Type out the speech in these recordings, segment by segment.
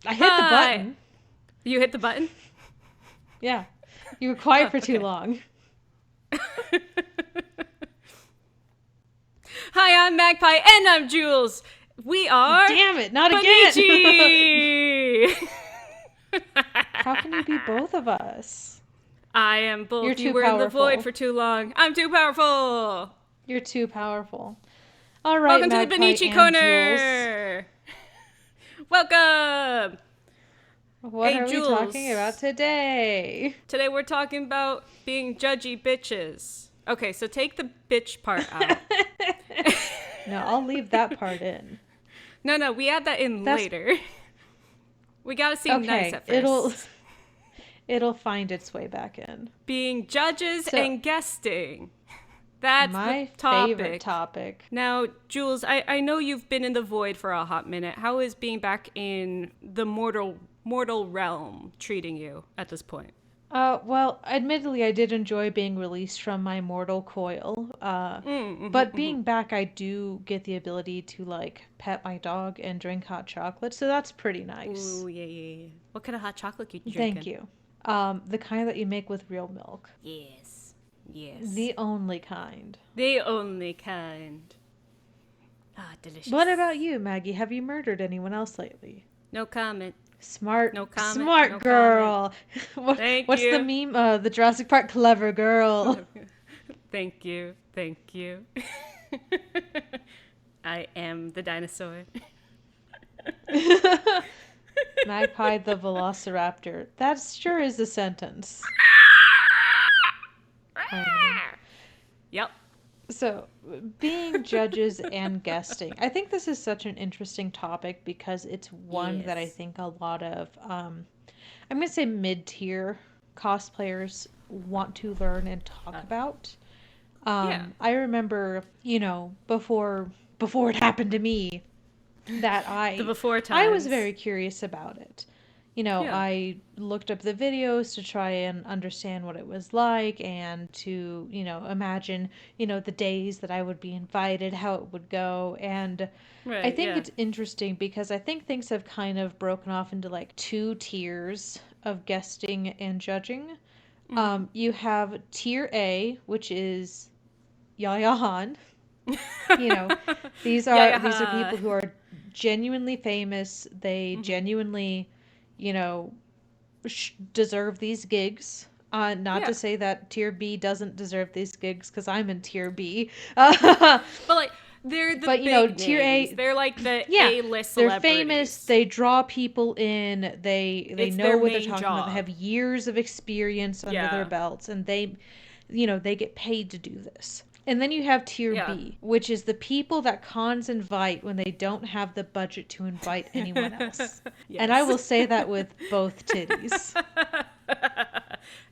I hit the button. You hit the button? Yeah. You were quiet Oh, for too okay. long. Hi, I'm Magpie, and I'm Jules. We are Damn it, not again! Bunniichii. How can you be both of us? I am You're both. You too were in the void powerful. for too long. I'm too powerful. You're too powerful. All right, Welcome to the Magpie Bunniichii and Jules. Corner. Welcome. What Hey, are we talking about Jules. today? Today we're talking about being judgy bitches. Okay, so take the bitch part out. No, I'll leave that part in. No, we add that in That's later. We gotta seem nice okay. at It'll first. it'll find its way back in. Being judges So, and guesting. That's the my favorite topic. topic. Now, Jules, I know you've been in the void for a hot minute. How is being back in the mortal realm treating you at this point? Well, admittedly, I did enjoy being released from my mortal coil. But being back, I do get the ability to like pet my dog and drink hot chocolate, so that's pretty nice. Ooh, yeah. What kind of hot chocolate you Thank drinking? you. The kind that you make with real milk. Yes. Yes. The only kind. The only kind. Ah, What delicious. about you, Maggie? Have you murdered anyone else lately? No comment. Smart, No comment. smart No comment. girl. Thank What's the you. meme? The Jurassic Park clever girl. Thank you. Thank you. I am the dinosaur. Magpie the Velociraptor. That sure is a sentence. Harmony. Yep. So, being judges and guesting. I think this is such an interesting topic because it's one that I Yes. think a lot of, I'm going to say mid-tier cosplayers want to learn and talk Uh, about. yeah. I remember, before it happened to me, that The I before I was times. very curious about it. Yeah. I looked up the videos to try and understand what it was like and to, imagine, the days that I would be invited, how it would go. And I Right. think Yeah. it's interesting because I think things have kind of broken off into like two tiers of guesting and judging. You have tier A, which is Yaya Han. You know, Yeah. these are Yeah. people who are genuinely famous. They Mm-hmm. genuinely, you know, deserve these gigs. Not Yeah. to say that tier B doesn't deserve these gigs because I'm in tier B. But like, they're the But big tier names. A, They're like the yeah, A-list they're famous. celebrities. They draw people in. They It's know their what they're main talking about. They job. have years of experience under their Yeah. belts, and they get paid to do this. And then you have tier Yeah. B, which is the people that cons invite when they don't have the budget to invite anyone else. And I Yes. will say that with both titties.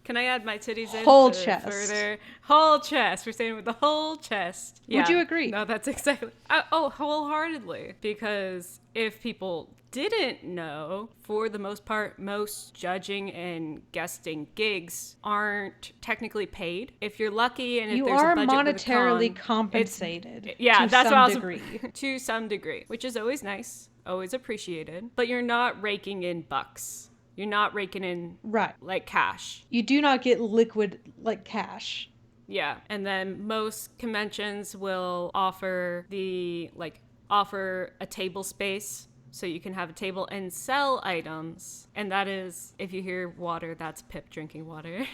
Can I add my titties in Whole to chest. further whole chest? We're saying with the whole chest. Would Yeah, you agree? no, that's exactly. Oh, wholeheartedly. Because if people didn't know, for the most part, most judging and guesting gigs aren't technically paid. If you're lucky and if You there's a are budget with a monetarily con, it's compensated yeah, to that's what some I was degree. to some degree, which is always nice, always appreciated. But you're not raking in bucks. You're not raking in Right. like cash. You do not get liquid like cash. Yeah. And then most conventions will offer a table space so you can have a table and sell items. And that is, if you hear water, that's Pip drinking water.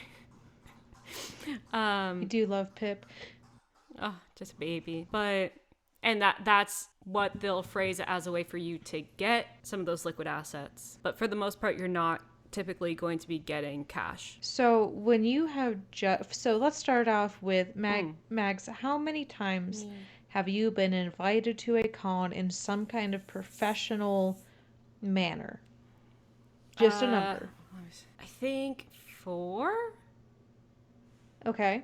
I do love Pip. Oh, just a baby. And that's what they'll phrase it as a way for you to get some of those liquid assets. But for the most part, you're not typically going to be getting cash. So when you have so let's start off with Mm. Mags. How many times Yeah. have you been invited to a con in some kind of professional manner? Just a Uh, number. I think four, Okay.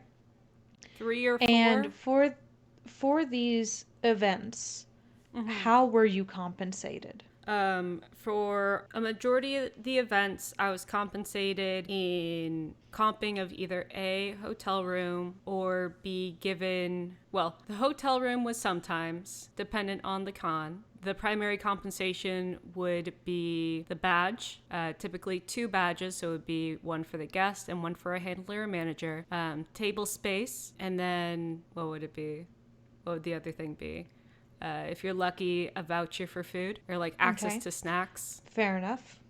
3 or 4. And for these events, Mm-hmm. how were you compensated? For a majority of the events, I was compensated in comping of either A, hotel room, or B, given, well, the hotel room was sometimes dependent on the con. The primary compensation would be the badge, typically 2 badges, so it would be one for the guest and one for a handler or manager. Table space, and then what would it be? What would the other thing be? If you're lucky, a voucher for food or like access Okay. to snacks. Fair enough.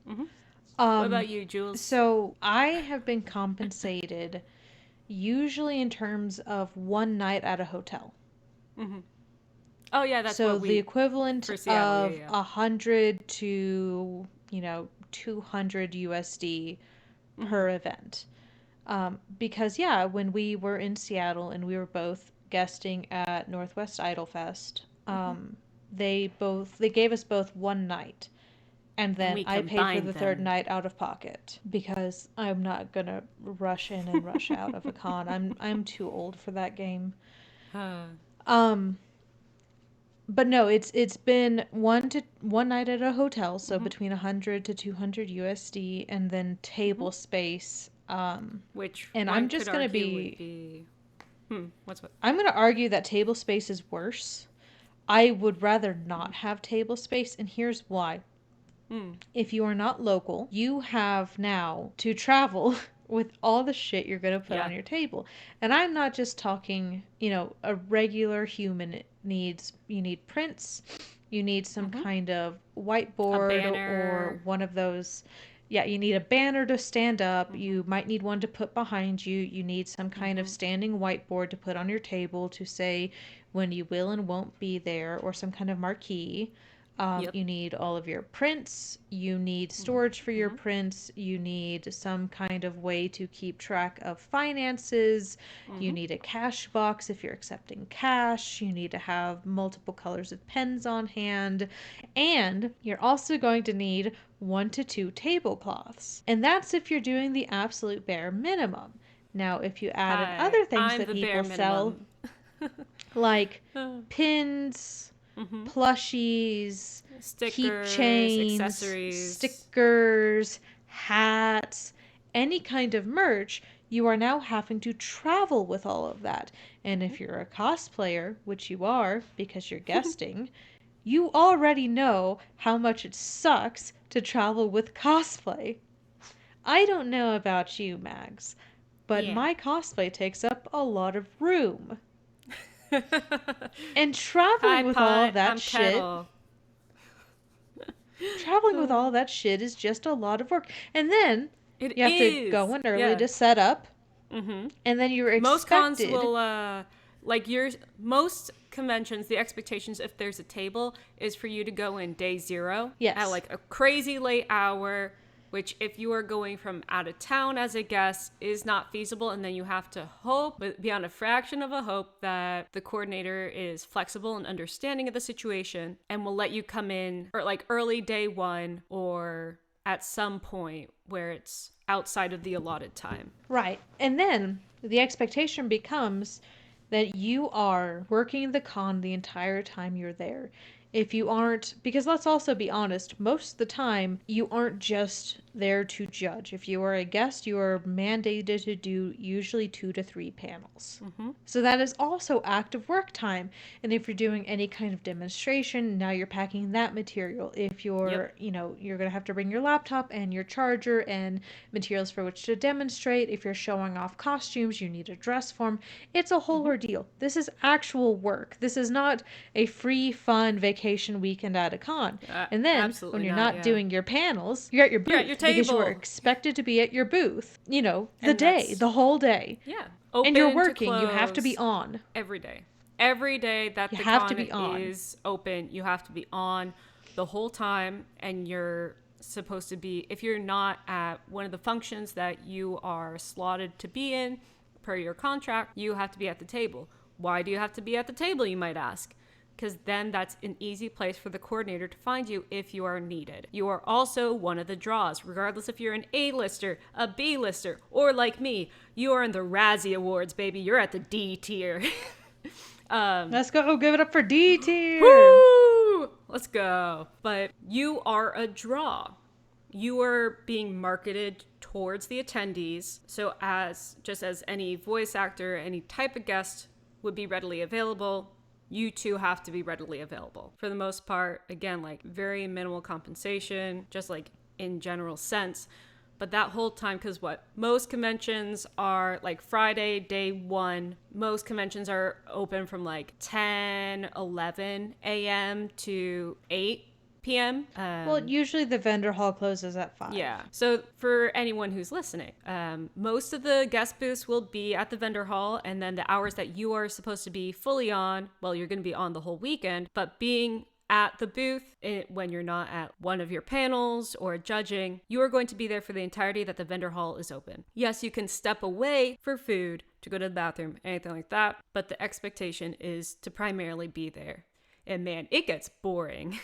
Hmm. What Um, about you, Jules? so I have been compensated usually in terms of one night at a hotel. Hmm. Oh yeah, that's So what the we equivalent for Seattle. Yeah, of yeah. 100 to, 200 USD Hmm. per event. Because yeah, when we were in Seattle and we were both guesting at Northwest Idol Fest, Hmm. they gave us both one night, and And then we I paid for combined the third them. night out of pocket because I'm not gonna rush in and rush out of a con. I'm too old for that game. Um, but no, it's been one night at a hotel, so Hmm. between 100 to 200 USD, and then Hmm. table space. Which And one could argue would be be what's what? I'm gonna argue that table space is worse. I would rather not have table space, and here's why. Mm. If you are not local, you have now to travel with all the shit you're going to put Yeah. on your table. And I'm not just talking, a regular human needs, you need prints, you need some Hmm. kind of A whiteboard or banner. one of those. Yeah, you need a banner to stand up. Hmm. You might need one to put behind you. You need some kind of Hmm. standing whiteboard to put on your table to say when you will and won't be there, or some kind of marquee. Yep. You need all of your prints. You need Hmm. storage for your Hmm. prints. You need some kind of way to keep track of finances. You Hmm. need a cash box if you're accepting cash. You need to have multiple colors of pens on hand. And you're also going to need 1 to 2 tablecloths. And that's if you're doing the absolute bare minimum. Now, if you add in Hi, other things I'm that the bare people sell, minimum. like Hmm. pins, plushies, Stickers, keychains, accessories. stickers, hats, any kind of merch, you are now having to travel with all of that. And if you're a cosplayer, which you are because you're guesting, you already know how much it sucks to travel with cosplay. I don't know about you, Mags, but Yeah. my cosplay takes up a lot of room. And traveling Hi, with all of pot. that I'm shit kettle. traveling with all that shit is just a lot of work. And then It you have to go is. in early Yeah. to set up, Mm-hmm. and then you're Most cons expected. will like your most conventions, the expectations if there's a table is for you to go in day 0 at Yes. like a crazy late hour, which if you are going from out of town as a guest is not feasible, and then you have to hope, but beyond a fraction of a hope, that the coordinator is flexible and understanding of the situation and will let you come in or like early day 1 or at some point where it's outside of the allotted time. Right. And then the expectation becomes that you are working the con the entire time you're there. If you aren't, because let's also be honest, most of the time you aren't just there to judge. If you are a guest, you are mandated to do usually 2 to 3 panels. Mm-hmm. So that is also active work time. And if you're doing any kind of demonstration, now you're packing that material. If Yep. you're going to have to bring your laptop and your charger and materials for which to demonstrate. If you're showing off costumes, you need a dress form. It's a whole Mm-hmm. ordeal. This is actual work. This is not a free, fun vacation weekend at a con. And then when Absolutely you're not. not Yeah. doing your panels, you're at your You're at your booth because you are table. expected to be at your booth, the And day, that's, the whole day. yeah, And you're open to working. You have to be close on. every day. Every day that You the have to con be on. is open, you have to be on the whole time. And you're supposed to be, if you're not at one of the functions that you are slotted to be in per your contract, you have to be at the table. Why do you have to be at the table, you might ask? Because then that's an easy place for the coordinator to find you if you are needed. You are also one of the draws, regardless if you're an A-lister, a B-lister, or like me, you are in the Razzie Awards, baby. You're at the D tier. Let's go. Give it up for D tier. Woo! Let's go. But you are a draw. You are being marketed towards the attendees. So as just as any voice actor, any type of guest would be readily available, you too have to be readily available. For the most part, again, like very minimal compensation, just like in general sense. But that whole time, because what? Most conventions are like Friday, day one. Most conventions are open from like 10, 11 a.m. to 8 p.m. Well, usually the vendor hall closes at 5. Yeah. So for anyone who's listening, most of the guest booths will be at the vendor hall, and then the hours that you are supposed to be fully on, well, you're going to be on the whole weekend, but being at the booth when you're not at one of your panels or judging, you are going to be there for the entirety that the vendor hall is open. Yes, you can step away for food, to go to the bathroom, anything like that, but the expectation is to primarily be there. And man, it gets boring.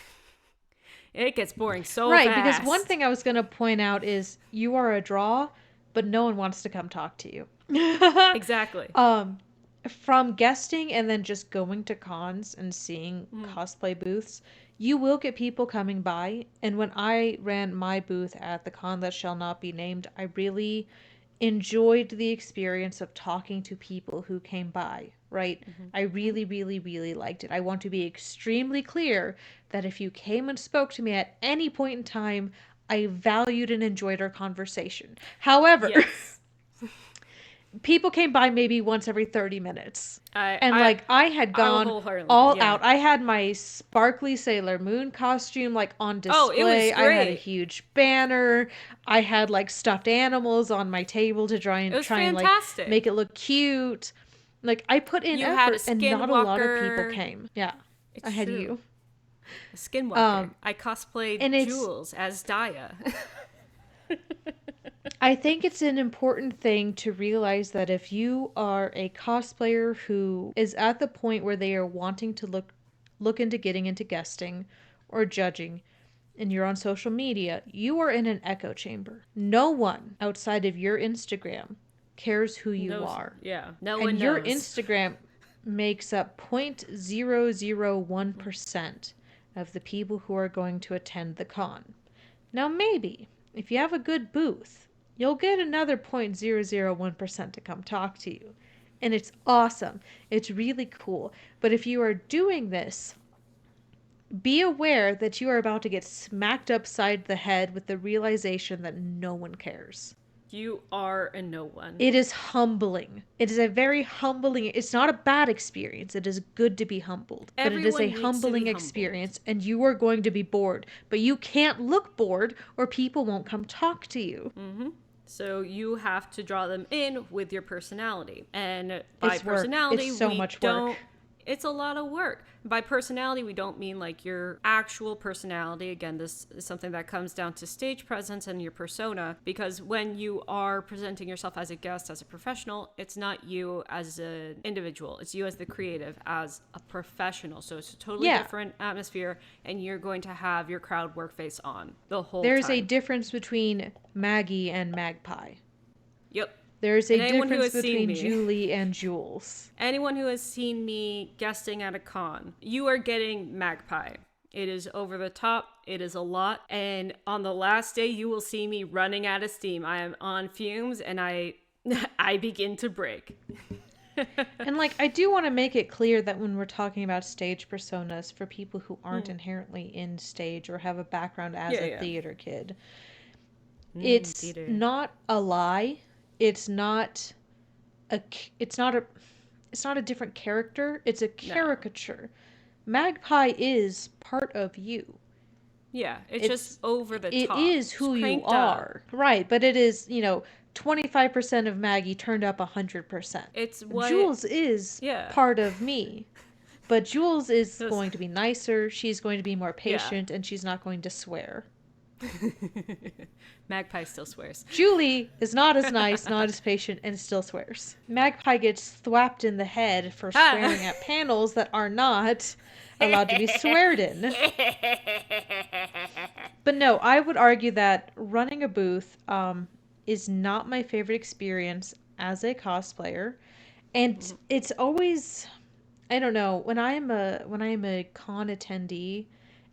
It gets boring so Right, because fast. one thing I was going to point out is you are a draw, but no one wants to come talk to you. Exactly. From guesting and then just going to cons and seeing cosplay booths, you will get people coming by. And when I ran my booth at the con that shall not be named, I really enjoyed the experience of talking to people who came by, right? I really, really, really liked it. I want to be extremely clear that if you came and spoke to me at any point in time, I valued and enjoyed our conversation. However, Yes. people came by maybe once every 30 minutes. I And I like I had I will gone wholeheartedly. all Yeah. out. I had my sparkly Sailor Moon costume like on Oh, it was display. I had a great. huge banner. I had like stuffed animals on my table to It was try and like fantastic. make it look cute. Like I put in You had a effort and not a lot of people skinwalker. came. Yeah. I It's had true. you. A skinwalker. Um I cosplayed and it's Jules as Daya. I think it's an important thing to realize that if you are a cosplayer who is at the point where they are wanting to look into getting into guesting or judging and you're on social media, you are in an echo chamber. No one outside of your Instagram cares who you Knows. are. Yeah. No And one your knows. Instagram makes up 0.001% of the people who are going to attend the con. Now, maybe if you have a good booth, you'll get another 0.001% to come talk to you. And it's awesome. It's really cool. But if you are doing this, be aware that you are about to get smacked upside the head with the realization that no one cares. You are a no one. It is humbling. It is a very humbling. It's not a bad experience. It is good to be humbled, but it is a Everyone needs to be humbling humbled. experience and you are going to be bored, but you can't look bored or people won't come talk to you. So you have to draw them in with your personality. And by It's work. It's personality, so we much don't. work. It's a lot of work. By personality, we don't mean like your actual personality. Again, this is something that comes down to stage presence and your persona. Because when you are presenting yourself as a guest, as a professional, it's not you as an individual. It's you as the creative, as a professional. So it's a totally Yeah. different atmosphere, and you're going to have your crowd work face on the whole There's a time. difference between Maggie and Magpie. Yep. There's a And anyone who difference has seen between me, Julie and Jules. anyone who has seen me guesting at a con, you are getting Magpie. It is over the top. It is a lot. And on the last day, you will see me running out of steam. I am on fumes and I I begin to break. And like I do want to make it clear that when we're talking about stage personas for people who aren't inherently in stage or have a background as Yeah, a yeah. theater kid, it's Theater. not a lie. It's not a it's not a different character. It's a No. caricature. Magpie is part of you. Yeah, it's just It's over the it top. is It's who you cranked up. are. Right, but it is, 25% of Maggie turned up 100%. It's what, Jules is yeah. part of me. But Jules is Just, going to be nicer, she's going to be more yeah. patient, and she's not going to swear. Magpie still swears. Julie is not as nice, not as patient, and still swears. Magpie gets thwapped in the head for Ah. swearing at panels that are not allowed to be sweared in. But no, I would argue that running a booth is not my favorite experience as a cosplayer. And it's always, I don't know, when I am a con attendee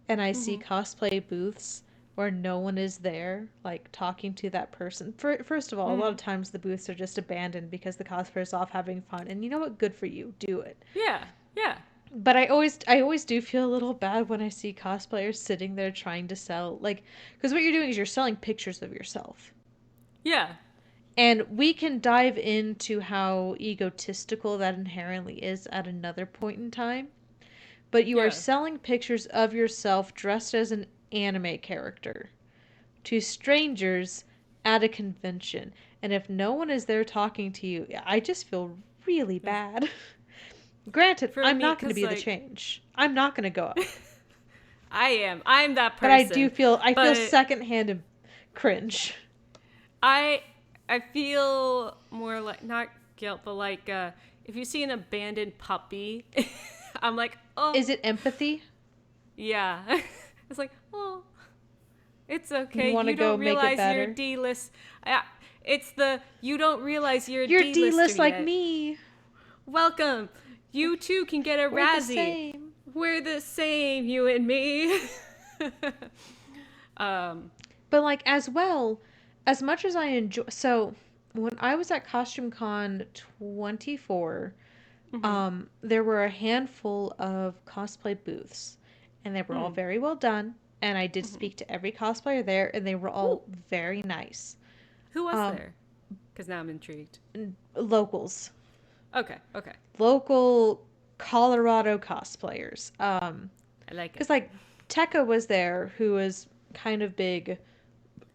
and I see cosplay booths where no one is there, like talking to that person. First of all, a lot of times the booths are just abandoned because the cosplayer's off having fun. And you know what? Good for you. Do it. Yeah, yeah. But I always do feel a little bad when I see cosplayers sitting there trying to sell, like, because what you're doing is you're selling pictures of yourself. Yeah. And we can dive into how egotistical that inherently is at another point in time. But you are Yeah. selling pictures of yourself dressed as an anime character to strangers at a convention. And if no one is there talking to you, I just feel really bad. Granted, For I'm me, not going to because be the like change. I'm not going to go up. I'm that But person. I feel But secondhand cringe. I I feel more like not guilt, but like if you see an abandoned puppy, I'm like, oh Is it empathy? yeah. It's like, oh, it's You okay. want to You go don't make it realize you're better? D-list. Uh, it's the you don't realize you're a You're D-lister D-list like yet. me. Welcome. You too can get a We're the Razzie. same. We're the same, you and me. um, But like as well, as much as I enjoy, so when I was at Costume Con 24, mhm, there were a handful of cosplay booths, and they were all mm, very well done. And I did mhm. speak to every cosplayer there, and they were Ooh, all very nice. who was Um, there? Because now I'm intrigued. locals, Okay, okay. local Colorado cosplayers. I like it. Because like Tekka was there, who was kind of big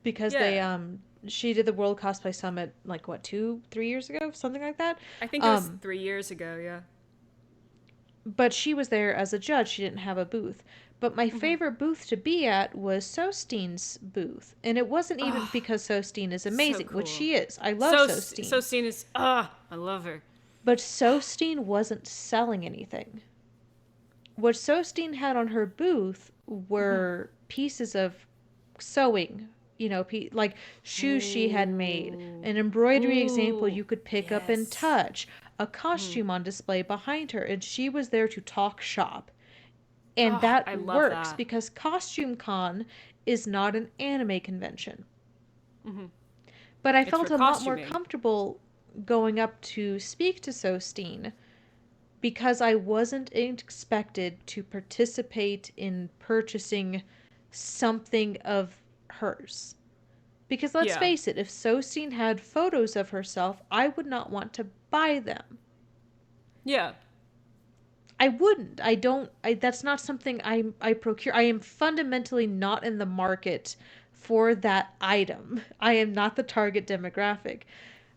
because they Yeah, she did the World Cosplay Summit like what 2 3 years ago, something like that. I think it was Um, 3 years ago. Yeah. but she was there as a judge. She didn't have a booth. But my Hmm. favorite booth to be at was Sostein's booth, and it wasn't even Oh, because Sostein is so amazing, which cool. she is. I love So Sostein, seen is I love her. but Sostein wasn't selling anything. What Sostein had on her booth Hmm. were pieces of sewing, like shoes she had made, Ooh, an embroidery example ooh, you could pick up and yes. touch, a Hmm. costume on display behind her, and she was there to talk shop. And Oh, that I love works that. because Costume Con is not an anime convention. Hmm. But I It's for felt a lot more costuming. comfortable going up to speak to Sosteen because I wasn't expected to participate in purchasing something of hers. Because let's Yeah, face it, if Sosteen had photos of herself, I would not want to buy them. yeah, I wouldn't. I don't. That's not something I procure. I am fundamentally not in the market for that item. I am not the target demographic.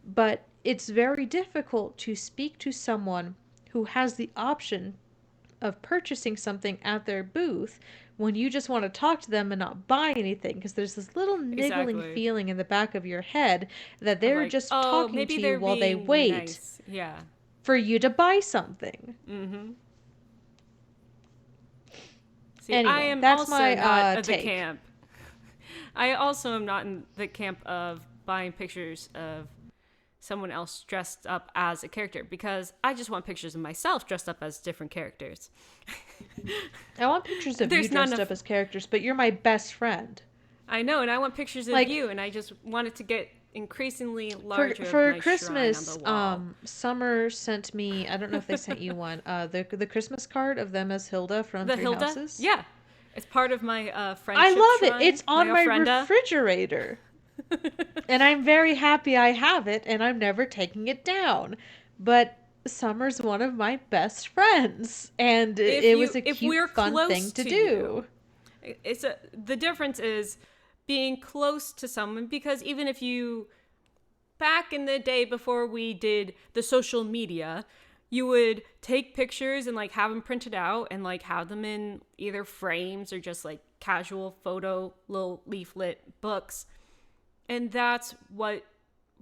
But it's very difficult to speak to someone who has the option of purchasing something at their booth when you just want to talk to them and not buy anything because there's this little niggling exactly. feeling in the back of your head that Of they're like, just oh, talking maybe to you they're while they being wait nice. Yeah. for you to buy something. Mm-hmm. See, I Anyway, am that's also my not of the take. camp. I also am not in the camp of buying pictures of someone else dressed up as a character because I just want pictures of myself dressed up as different characters. I want pictures of you There's not dressed enough. up as characters, but you're my best friend. I know, and I want pictures of Like you, and I just want it to get increasingly for larger of for my shrine on the Christmas, wall. Summer sent me. I don't know if they sent you one. The Christmas card of them as Hilda from The Three Hilda? Houses. Yeah. It's part of my I friendship love it. shrine, It's my on my ofrenda. refrigerator. And I'm very happy I have it and I'm never taking it down. But Summer's one of my best friends and it was a If cute we're fun close thing to to do. you, the difference is being close to someone because even if you back in the day before we did the social media, you would take pictures and like have them printed out and like have them in either frames or just like casual photo little leaflet books. And that's what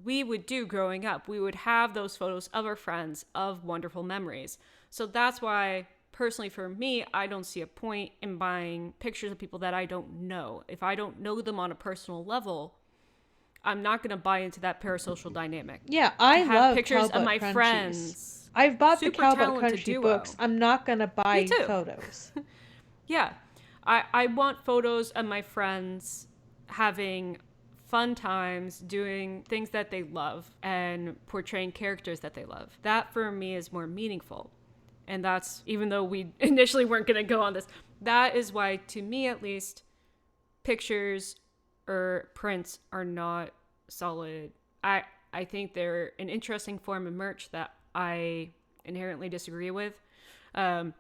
we would do growing up. We would have those photos of our friends, of wonderful memories. So that's why, personally, for me, I don't see a point in buying pictures of people that I don't know. If I don't know them on a personal level, I'm not going to buy into that parasocial dynamic. Yeah, To I have love pictures of Cowbutt my Crunchies. friends, I've bought the super Cowbutt talented Crunchy books. duo. I'm not going to Me buy too. photos. Yeah. I want photos of my friends having fun times, doing things that they love, and portraying characters that they love. That for me is more meaningful. And that's, even though we initially weren't going to go on this, that is why, to me at least, pictures or prints are not solid. I think they're an interesting form of merch that I inherently disagree with. And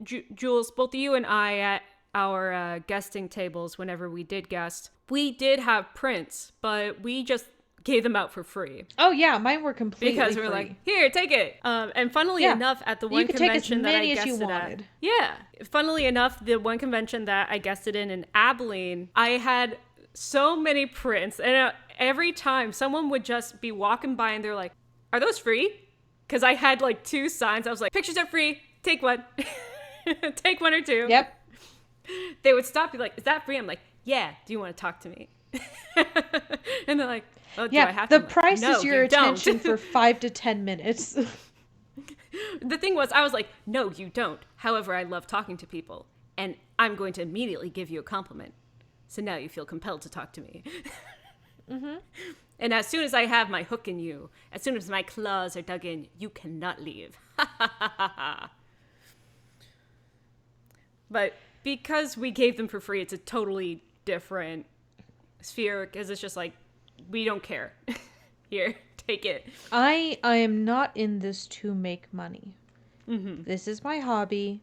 Jules, both you and I at our guesting tables, whenever we did guest, we did have prints, but we just gave them out for free. Oh yeah, mine were completely because we were free. like, here, take it. And funnily Yeah. enough, at the You one could take as convention that I many as you guested wanted. at, yeah, funnily enough, the one convention that I guested in Abilene, I had so many prints, and every time someone would just be walking by and they're like, are those free? Because I had like 2 signs. I was like, pictures are free, take one. Take 1 or 2. Yep. They would stop, be like, is that free? I'm like, yeah, do you want to talk to me? And they're like, oh, do I have the to? price No, is your you attention don't. for 5 to 10 minutes. The thing was, I was like, no, you don't. However, I love talking to people, and I'm going to immediately give you a compliment. So now you feel compelled to talk to me. Mm-hmm. And as soon as I have my hook in you, as soon as my claws are dug in, you cannot leave. But because we gave them for free, it's a totally different sphere, because it's just like, we don't care. Here, take it. I am not in this to make money. Mm-hmm. This is my hobby.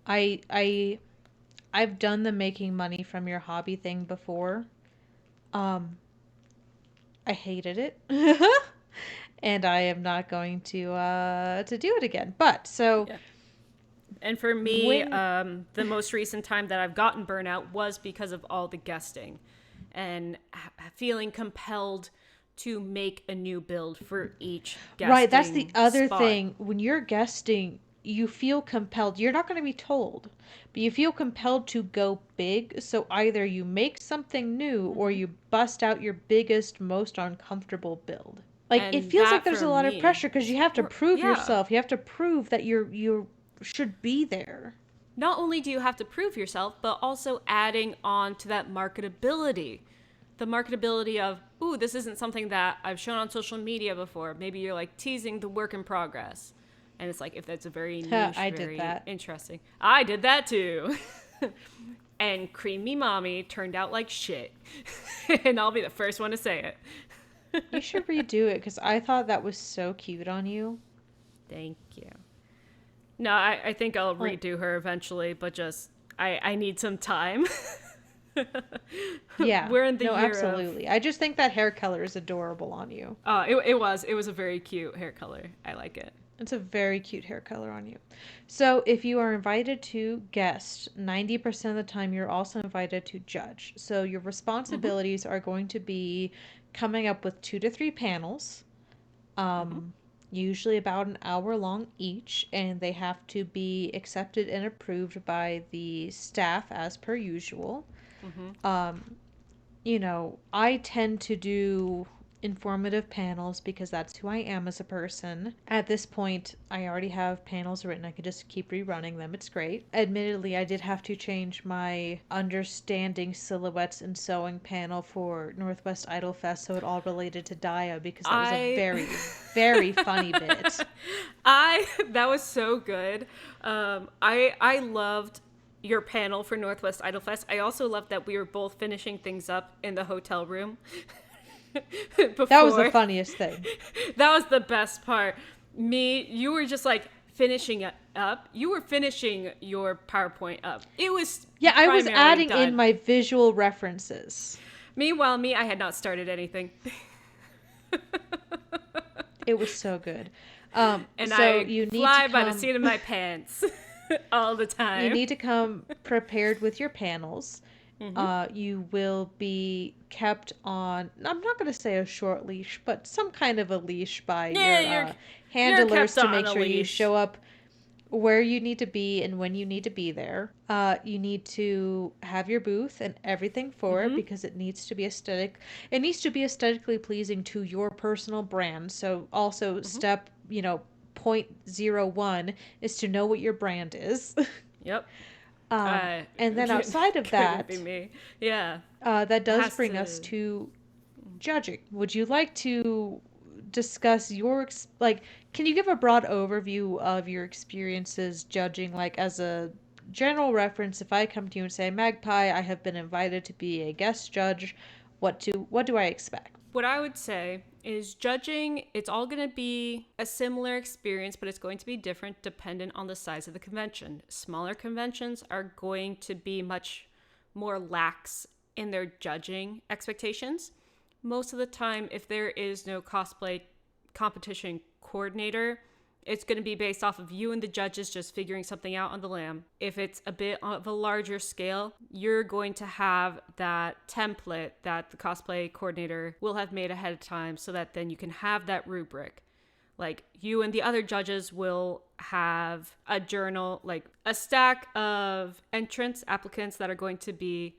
I've done the making money from your hobby thing before. I hated it. And I am not going to do it again. But so Yeah. And for me, when the most recent time that I've gotten burnout was because of all the guesting and feeling compelled to make a new build for each guesting right, that's the other spot. thing. When you're guesting, you feel compelled. You're not going to be told, but you feel compelled to go big. So either you make something new or you bust out your biggest, most uncomfortable build. Like it And feels like that there's for a lot of me, pressure because you have to or, prove yeah, yourself. You have to prove that you should be there. not only do you have to prove yourself, but also adding on to that marketability. The marketability of, ooh, this isn't something that I've shown on social media before. Maybe you're like teasing the work in progress. And it's like, if that's a very niche, I did very that. interesting. I did that too. And Creamy Mommy turned out like shit. And I'll be the first one to say it. You should redo it because I thought that was so cute on you. Thank you. No, I think I'll redo her eventually, but just, I need some time. Yeah. We're in the no, year absolutely. I just think that hair color is adorable on you. of... it was a very cute hair color. I like it. It's a very cute hair color on you. So if you are invited to guest, 90% of the time you're also invited to judge. So your responsibilities are going to be coming up with 2 to 3 panels, usually about an hour long each, and they have to be accepted and approved by the staff as per usual. You know, I tend to do informative panels because that's who I am as a person. At this point, I already have panels written. I can just keep rerunning them. It's great. Admittedly, I did have to change my understanding silhouettes and sewing panel for Northwest Idol Fest so it all related to Daya because that was a very, very funny bit. That was so good. I loved your panel for Northwest Idol Fest. I also loved that we were both finishing things up in the hotel room. That was the funniest thing. That was the best part. You were just like finishing it up. You were finishing your PowerPoint up. It was I was primarily adding done. in my visual references. Meanwhile, I had not started anything. It was so good. And so I you need fly to by the come, seat of my pants all the time. you need to come prepared with your panels. You will be kept on, I'm not going to say a short leash, but some kind of a leash by Yeah, your you're handlers kept to on make a sure you leash. show up where you need to be and when you need to be there. You need to have your booth and everything for it because it needs to be aesthetic. It needs to be aesthetically pleasing to your personal brand. So also step, point 0.01 is to know what your brand is. Yep. And then outside of that, Be me. Yeah. that does Has bring to- us to judging. Would you like to discuss like, can you give a broad overview of your experiences judging, like as a general reference? If I come to you and say, Magpie, I have been invited to be a guest judge, what do I expect? What I would say is judging, it's all going to be a similar experience, but it's going to be different dependent on the size of the convention. Smaller conventions are going to be much more lax in their judging expectations. Most of the time, if there is no cosplay competition coordinator, it's going to be based off of you and the judges just figuring something out on the lam. If it's a bit of a larger scale, you're going to have that template that the cosplay coordinator will have made ahead of time so that then you can have that rubric. Like, you and the other judges will have a journal, like a stack of entrants, applicants that are going to be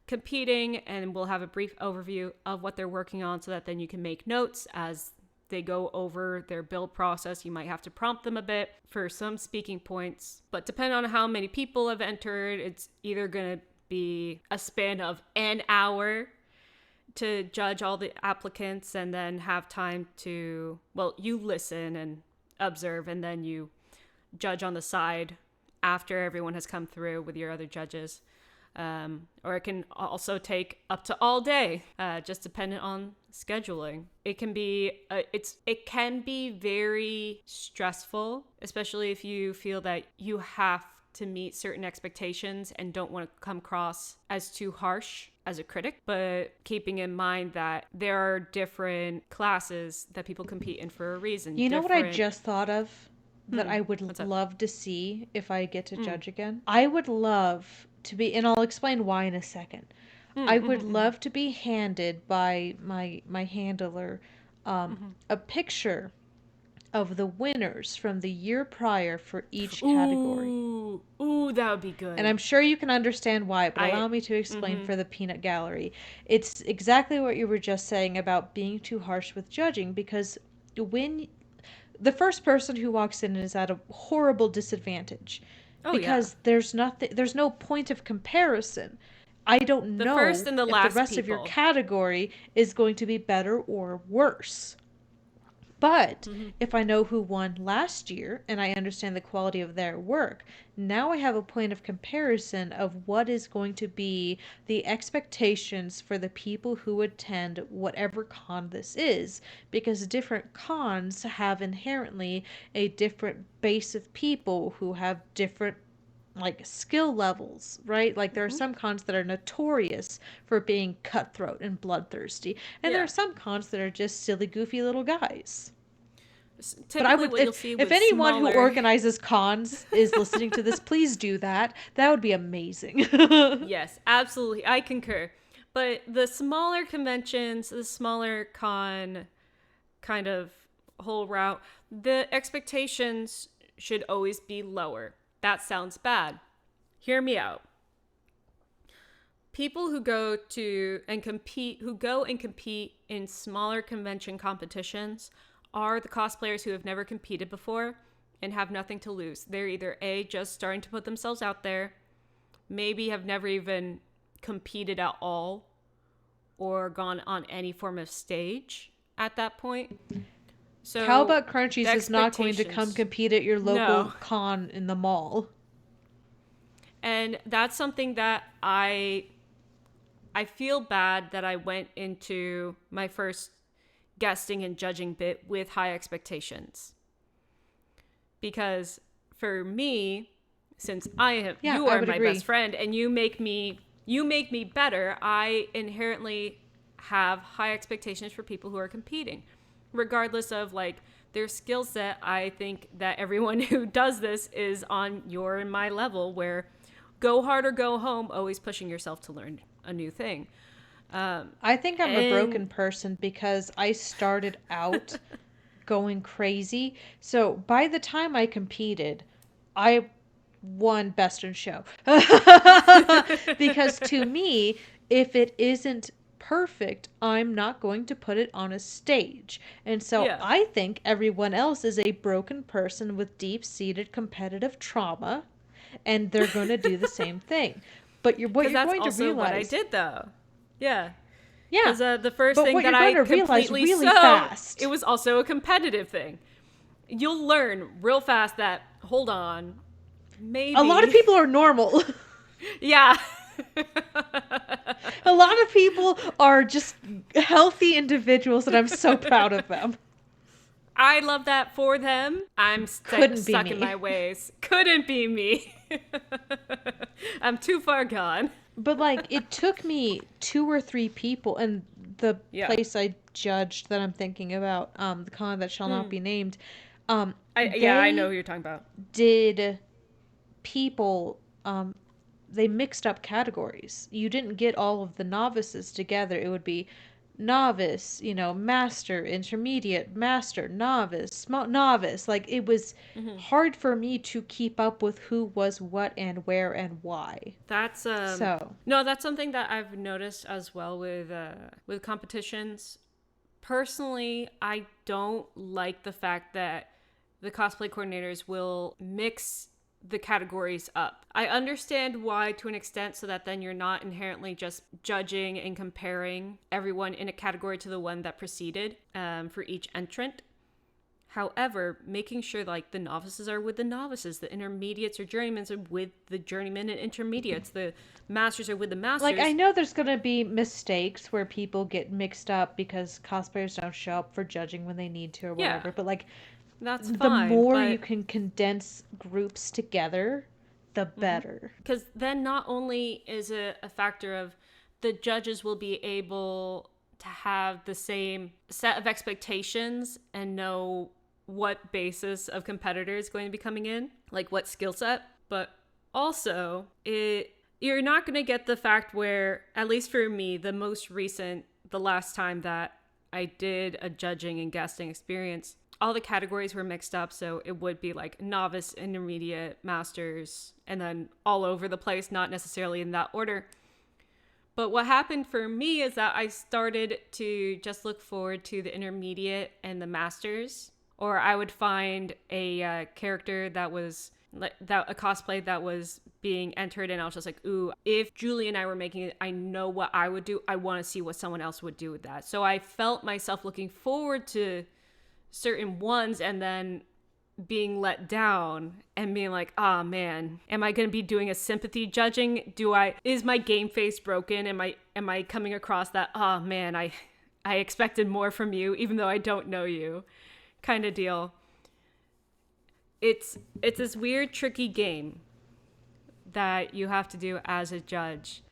competing, and we'll have a brief overview of what they're working on so that then you can make notes as they go over their build process. You might have to prompt them a bit for some speaking points, but depending on how many people have entered, it's either going to be a span of an hour to judge all the applicants and then have time to, well, you listen and observe and then you judge on the side after everyone has come through with your other judges. Or it can also take up to all day, just dependent on scheduling. It can be it can be very stressful, especially if you feel that you have to meet certain expectations and don't want to come across as too harsh as a critic, but keeping in mind that there are different classes that people compete in for a reason. You know what I just thought of that I would What's up? love to see if I get to judge again? I would love to be, and I'll explain why in a second. I would love to be handed by my handler a picture of the winners from the year prior for each category. Ooh, that would be And good. I'm sure you can understand why, but I allow me to explain for the peanut gallery. It's exactly what you were just saying about being too harsh with judging, because when the first person who walks in is at a horrible disadvantage Oh yeah. because there's no point of comparison. I don't The first know and the if the last rest of your people. category is going to be better or worse. But if I know who won last year and I understand the quality of their work, now I have a point of comparison of what is going to be the expectations for the people who attend whatever con this is, because different cons have inherently a different base of people who have different like skill levels, right? Like there are some cons that are notorious for being cutthroat and bloodthirsty, and there are Yeah. some cons that are just silly, goofy little guys. But I Typically would, what you'll see if with anyone who smaller organizes cons is listening to this, please do that. That would be amazing. Yes, absolutely. I concur. But the smaller conventions, the smaller con kind of whole route, the expectations should always be lower. That sounds bad. Hear me out. People who go and compete in smaller convention competitions are the cosplayers who have never competed before and have nothing to lose. They're either A, just starting to put themselves out there, maybe have never even competed at all or gone on any form of stage at that point. How So about the Crunchies is not going to come expectations, compete at your no. local con in the mall? And that's something that I feel bad that I went into my first guesting and judging bit with high expectations. Because for me, since Yeah, you I are would my agree. best friend and you make me better, I inherently have high expectations for people who are competing. Regardless of like their skill set, I think that everyone who does this is on your and my level where go hard or go home, always pushing yourself to learn a new thing. I think I'm a And broken person because I started out going crazy. So by the time I competed, I won Best in Show. Because to me, if it isn't perfect, I'm not going to put it on a stage. And so yeah, I think everyone else is a broken person with deep seated competitive trauma, and they're going to do the same thing. But what because you're that's going to also what I realize, did though. Yeah. Yeah. Because the first But thing what that you're going I to realize completely really so, it fast, was also a competitive thing. You'll learn real fast that, hold on, a lot of maybe. people are normal. Yeah. A lot of people are just healthy individuals, and I'm so proud of them. I love that for them. I'm Couldn't be stuck in my me. ways. Couldn't be me. I'm too far gone. But like, it took me two or three people, and the Yeah. place I judged that I'm thinking about, the con that shall not Hmm. be named, Yeah, I know they who you're talking about. did people, they mixed up categories. You didn't get all of the novices together. It would be novice, master, intermediate, master, novice, small novice. Like, it was Hmm. hard for me to keep up with who was what and where and why. That's So, no, that's something that I've noticed as well with competitions. Personally, I don't like the fact that the cosplay coordinators will mix the categories up. I understand why to an extent, so that then you're not inherently just judging and comparing everyone in a category to the one that preceded for each entrant. However, making sure like the novices are with the novices, the intermediates or journeymans are with the journeymen and intermediates, the masters are with the like, I masters. know there's going to be mistakes where people get mixed up because cosplayers don't show up for judging when they need to or Yeah, whatever, but like, that's the fine, more you but can condense groups together, the better. because then not only is it a factor of the judges will be able to have the same set of expectations and know what basis of competitor is going to be coming in, like what skill set, but also it you're not going to get the fact where, at least for me, the last time that I did a judging and guesting experience, all the categories were mixed up. So it would be like novice, intermediate, masters, and then all over the place, not necessarily in that order. But what happened for me is that I started to just look forward to the intermediate and the masters, or I would find a character that was that a cosplay that was being entered, and I was just like, ooh, if Julie and I were making it, I know what I would do. I want to see what someone else would do with that. So I felt myself looking forward to certain ones and then being let down and being like, oh man, am I going to be doing a sympathy judging? Is my game face broken? Am I coming across that, oh man, I expected more from you even though I don't know you kind of deal. It's this weird tricky game that you have to do as a judge,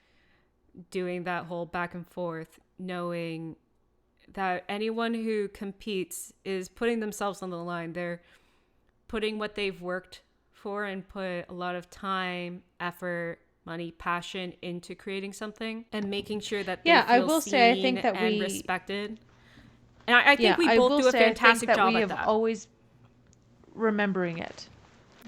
doing that whole back and forth, knowing that anyone who competes is putting themselves on the line. They're putting what they've worked for and put a lot of time, effort, money, passion into creating something and making sure that they Yeah, I feel will say I seen think that and we respected. And I think yeah, we I both will do a say I think fantastic that job we at have that. always remembering it.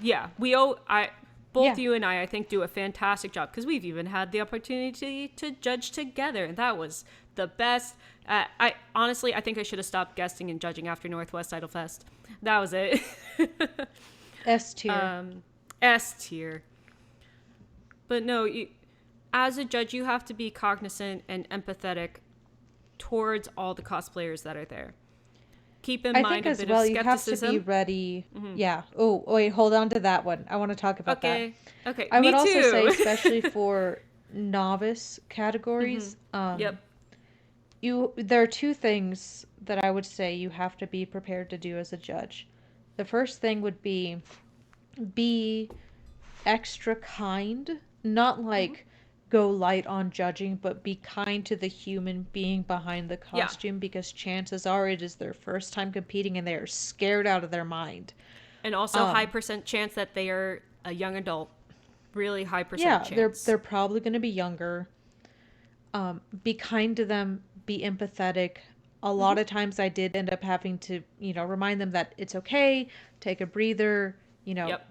Yeah, both Yeah. you and I think, do a fantastic job because we've even had the opportunity to judge together, and that was the best. I honestly, I think I should have stopped guesting and judging after Northwest Idol Fest. That was it. S tier. S tier. But no, as a judge, you have to be cognizant and empathetic towards all the cosplayers that are there. Keep in I mind think a as bit of well you have to be skepticism. ready. Yeah. Oh, wait, hold on to that one. I want to talk about that. Okay, okay, I would me also say, too. especially for novice categories, Yep. there are two things that I would say you have to be prepared to do as a judge. The first thing would be extra kind, not like go light on judging, but be kind to the human being behind the Yeah. costume because chances are it is their first time competing and they are scared out of their mind. And also high Um, percent chance that they are a young adult. Really high percent yeah, they're chance. they're probably going to be younger. Be kind to them, be empathetic. A lot of times I did end up having to, remind them that it's okay, take a breather, you know, Yep.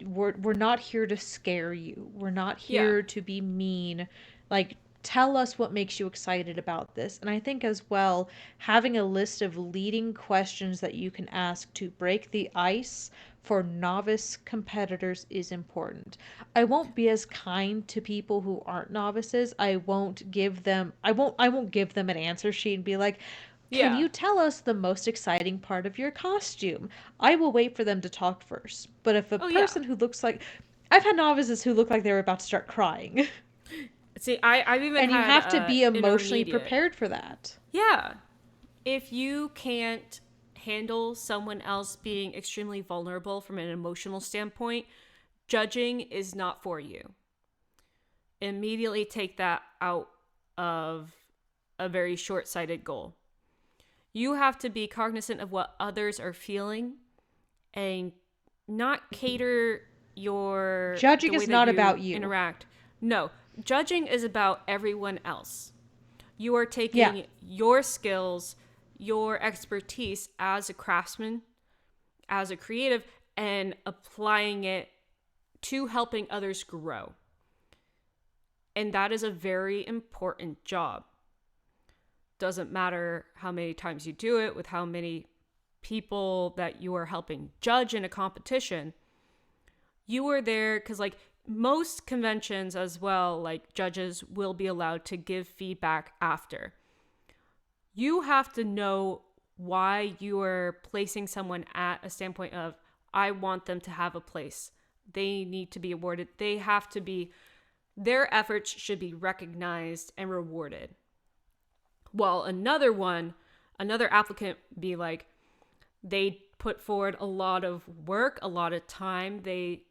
we're not here to scare you. We're not Yeah. here to be mean. Like, tell us what makes you excited about this. And I think as well, having a list of leading questions that you can ask to break the ice for novice competitors is important. I won't be as kind to people who aren't novices. I won't give them an answer sheet and be like, "Can Yeah. you tell us the most exciting part of your costume?" I will wait for them to talk first. But if a Oh, yeah. person who looks like I've had novices who look like they were about to start crying. See, I've even And you had have to be emotionally intermediate. prepared for that. Yeah. If you can't handle someone else being extremely vulnerable from an emotional standpoint, judging is not for you. Immediately take that out of a very short sighted goal. You have to be cognizant of what others are feeling and not cater the Judging way is that not you about you. interact. No, judging is about everyone else. You are Yeah. taking your skills, your expertise as a craftsman, as a creative, and applying it to helping others grow. And that is a very important job. Doesn't matter how many times you do it, with how many people that you are helping judge in a competition. You are there because, like, most conventions as well, like, judges will be allowed to give feedback after. You have to know why you are placing someone at a standpoint of, I want them to have a place. They need to be awarded. Their efforts should be recognized and rewarded. While another applicant be like, they put forward a lot of work, a lot of time. They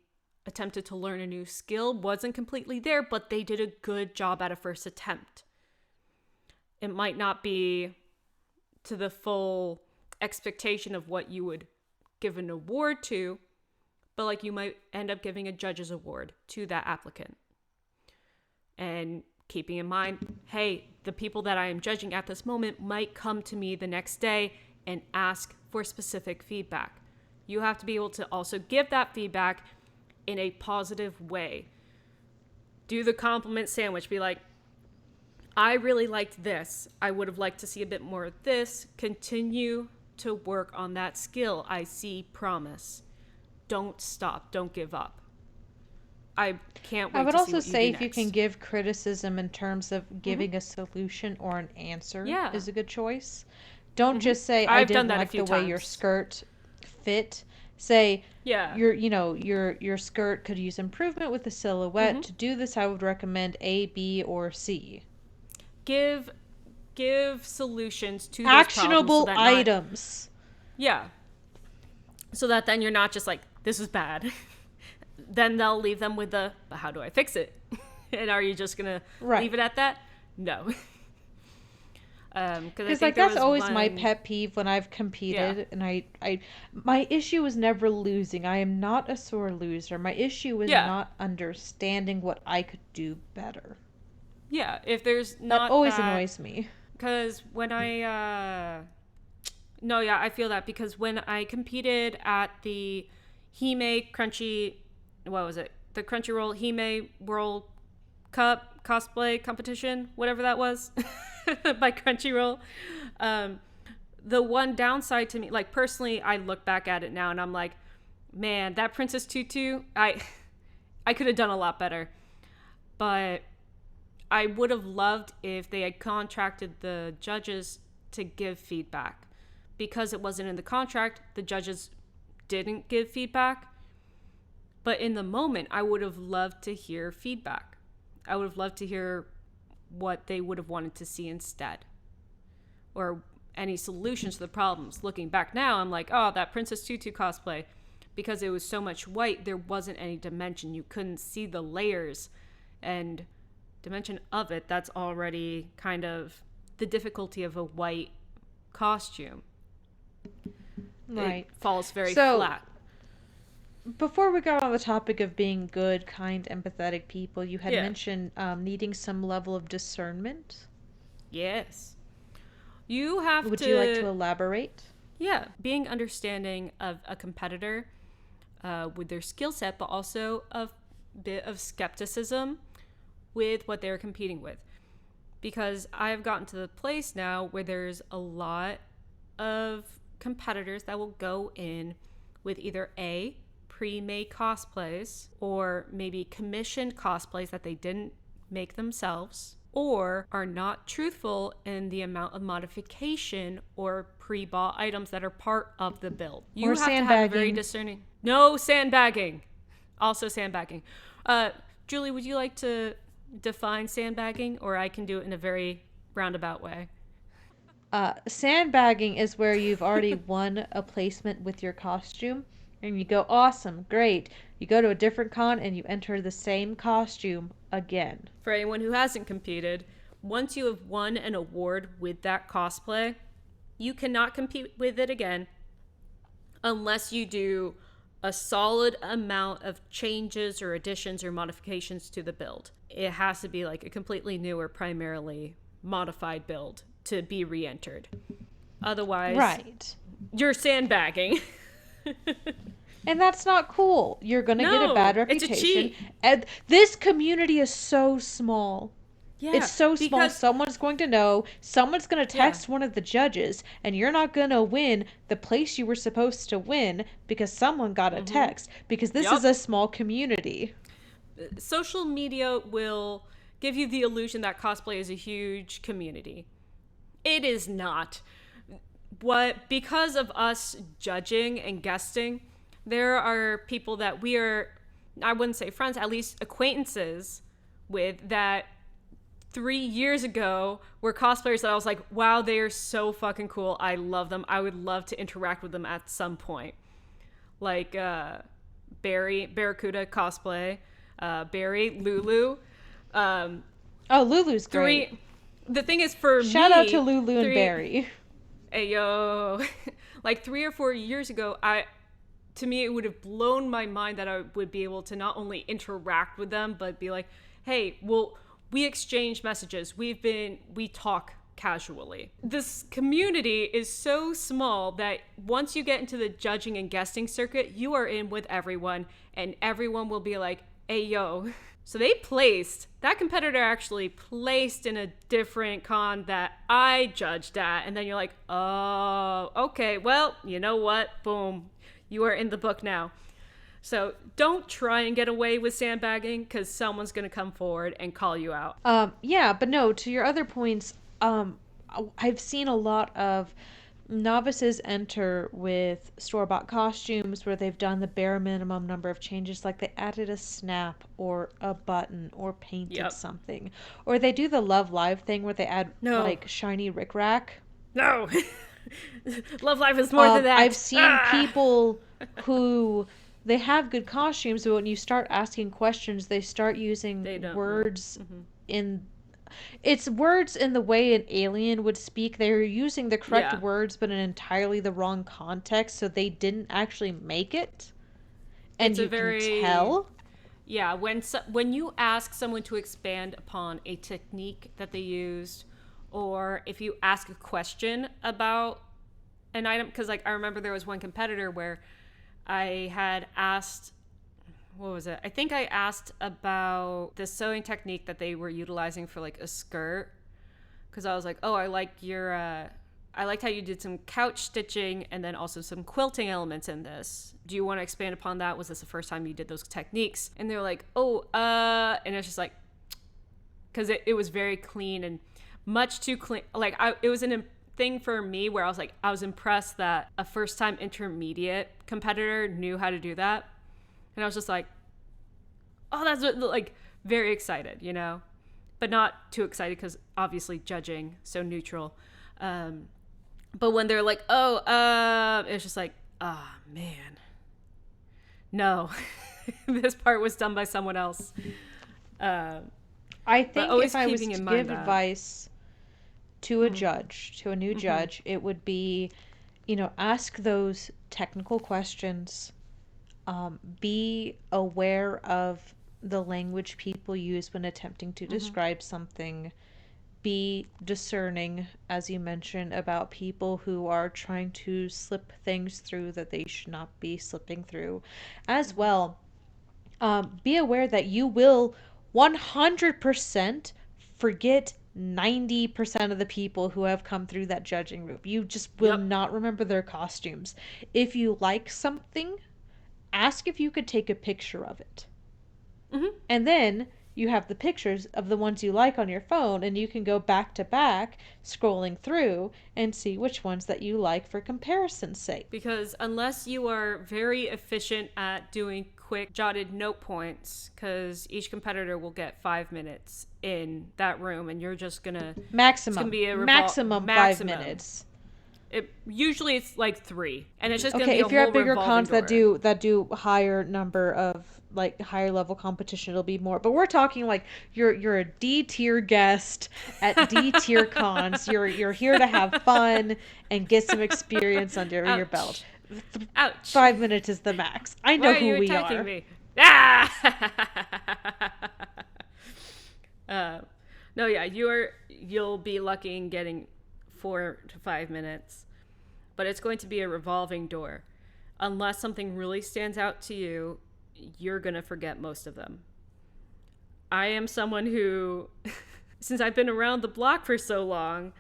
attempted to learn a new skill, wasn't completely there, but they did a good job at a first attempt. It might not be to the full expectation of what you would give an award to, but like you might end up giving a judge's award to that applicant. And keeping in mind, hey, the people that I am judging at this moment might come to me the next day and ask for specific feedback. You have to be able to also give that feedback in a positive way. Do the compliment sandwich. Be like, I really liked this. I would have liked to see a bit more of this. Continue to work on that skill. I see promise. Don't stop. Don't give up. I can't I wait would to see also what you do say if you can next. give criticism in terms of Mm-hmm. giving a solution or an answer Yeah. is a good choice. Don't Mm-hmm. just say I I've done didn't that a like few the way your times. skirt fit. Say Yeah. your skirt could use improvement with the Mm-hmm. silhouette. To do this, I would recommend A, B, or C. Give give solutions to those problems so Actionable that not items. yeah, so that then you're not just like, this is bad. Then they'll leave them with the, but how do I fix it? And are you just gonna Right. leave it at that? No. Because I Because think like there that's was always my one. pet peeve when I've Yeah. competed, and my issue is never losing. I am not a sore loser. My issue is Yeah. not understanding what I could do better. Yeah. If there's That not always that, annoys me. because when no, yeah, I feel that because when I competed at the Hime Crunchy, what was it? The Crunchyroll Hime World Cup cosplay competition, whatever that was, by Crunchyroll. Um, the one downside to me, like personally, I look back at it now and I'm like, man, that Princess Tutu, I could have done a lot better. But I would have loved if they had contracted the judges to give feedback. Because it wasn't in the contract, the judges didn't give feedback. But in the moment, I would have loved to hear feedback. I would have loved to hear what they would have wanted to see instead, or any solutions to the problems. Looking back now, I'm like, oh, that Princess Tutu cosplay, because it was so much white, there wasn't any dimension. You couldn't see the layers and dimension of it. That's already kind of the difficulty of a white costume. It Right. falls very So, flat. before we go on the topic of being good, kind, empathetic people, you had Yeah. mentioned needing some level of discernment. Yes. You have Would you like to to, elaborate? yeah, being understanding of a competitor with their skill set, but also a bit of skepticism with what they're competing with. Because I've gotten to the place now where there's a lot of competitors that will go in with either A, pre-made cosplays or maybe commissioned cosplays that they didn't make themselves, or are not truthful in the amount of modification or pre-bought items that are part of the build. Or You have to have a very sandbagging. discerning. No sandbagging. Also sandbagging. Julie, would you like to define sandbagging, or I can do it in a very roundabout way? Sandbagging is where you've already won a placement with your costume and you go, awesome, great. You go to a different con and you enter the same costume again. For anyone who hasn't competed, once you have won an award with that cosplay, you cannot compete with it again unless you do a solid amount of changes or additions or modifications to the build. It has to be like a completely new or primarily modified build to be re-entered. Otherwise, Right. you're sandbagging. And that's not cool. You're going to get a bad No, it's a reputation. cheat. And this community is so small. It's Yeah, so small. because Someone's going to know. Someone's going to yeah. text one of the judges, and you're not going to win the place you were supposed to win because someone got a text. Because this is Yep. a small community. Social media will give you the illusion that cosplay is a huge community. It is not. What because of us judging and guesting, there are people that we are, I wouldn't say friends, at least acquaintances with, that 3 years ago were cosplayers that I was like, wow, they are so fucking cool. I love them. I would love to interact with them at some point. Like Barracuda cosplay, Barry, Lulu. Um, Oh, Lulu's great. three. The thing is, for Shout out me, to Lulu and three. Barry. Hey yo, like 3 or 4 years ago, to me it would have blown my mind that I would be able to not only interact with them but be like, hey, well, we exchange messages. We talk casually. This community is so small that once you get into the judging and guesting circuit, you are in with everyone, and everyone will be like, hey yo. So that competitor actually placed in a different con that I judged at. And then you're like, oh, okay, well, you know what? Boom. You are in the book now. So don't try and get away with sandbagging, because someone's going to come forward and call you out. Yeah, but no, to your other points, I've seen a lot of novices enter with store-bought costumes where they've done the bare minimum number of changes, like they added a snap or a button or painted Yep. something, or they do the Love Live thing where they add No. like shiny rickrack. No. Love Life is more than I've that. seen people who they have good costumes, but when you start asking questions, they start using They don't know. words in it's words in the way an alien would speak. They're using the correct Yeah. words, but in entirely the wrong context, so they didn't actually make it. And It's a you can very tell. Yeah, when you ask someone to expand upon a technique that they used, or if you ask a question about an item, because like I remember there was one competitor where I had asked, what was it? I think I asked about the sewing technique that they were utilizing for like a skirt, because I was like, oh, I liked how you did some couch stitching and then also some quilting elements in this. Do you want to expand upon that? Was this the first time you did those techniques? And they're like, oh, and it's just like, because it was very clean and much too clean. Like, it was a thing for me where I was like, I was impressed that a first time intermediate competitor knew how to do that. And I was just like, oh, that's like very excited, but not too excited because obviously judging, so neutral. But when they're like, oh, it's just like, ah, oh, man, no, this part was done by someone else. I think always if I was keeping to in mind give that. advice to a judge, to a new judge, it would be, ask those technical questions. Be aware of the language people use when attempting to describe something. Be discerning, as you mentioned, about people who are trying to slip things through that they should not be slipping through. As well, be aware that you will 100% forget 90% of the people who have come through that judging group. You just will Yep. not remember their costumes. If you like something, ask if you could take a picture of it. Mm-hmm. And then you have the pictures of the ones you like on your phone, and you can go back to back scrolling through and see which ones that you like for comparison's sake. Because unless you are very efficient at doing quick jotted note points, because each competitor will get 5 minutes in that room, and you're just gonna it's gonna Maximum. be a Maximum 5 minutes. Usually it's like 3, and it's just gonna Okay, be a if you're whole at bigger revolving cons that door. do higher number of like higher level competition, it'll be more. But we're talking like you're a D tier guest at D tier cons. You're here to have fun and get some experience under your belt. Ouch! Th- Ouch! 5 minutes is the max. I know Why are who you we attacking are. me? Ah! uh, no, yeah, you'll be lucky in getting 4 to 5 minutes, but it's going to be a revolving door. Unless something really stands out to you, you're gonna forget most of them. I am someone who, since I've been around the block for so long,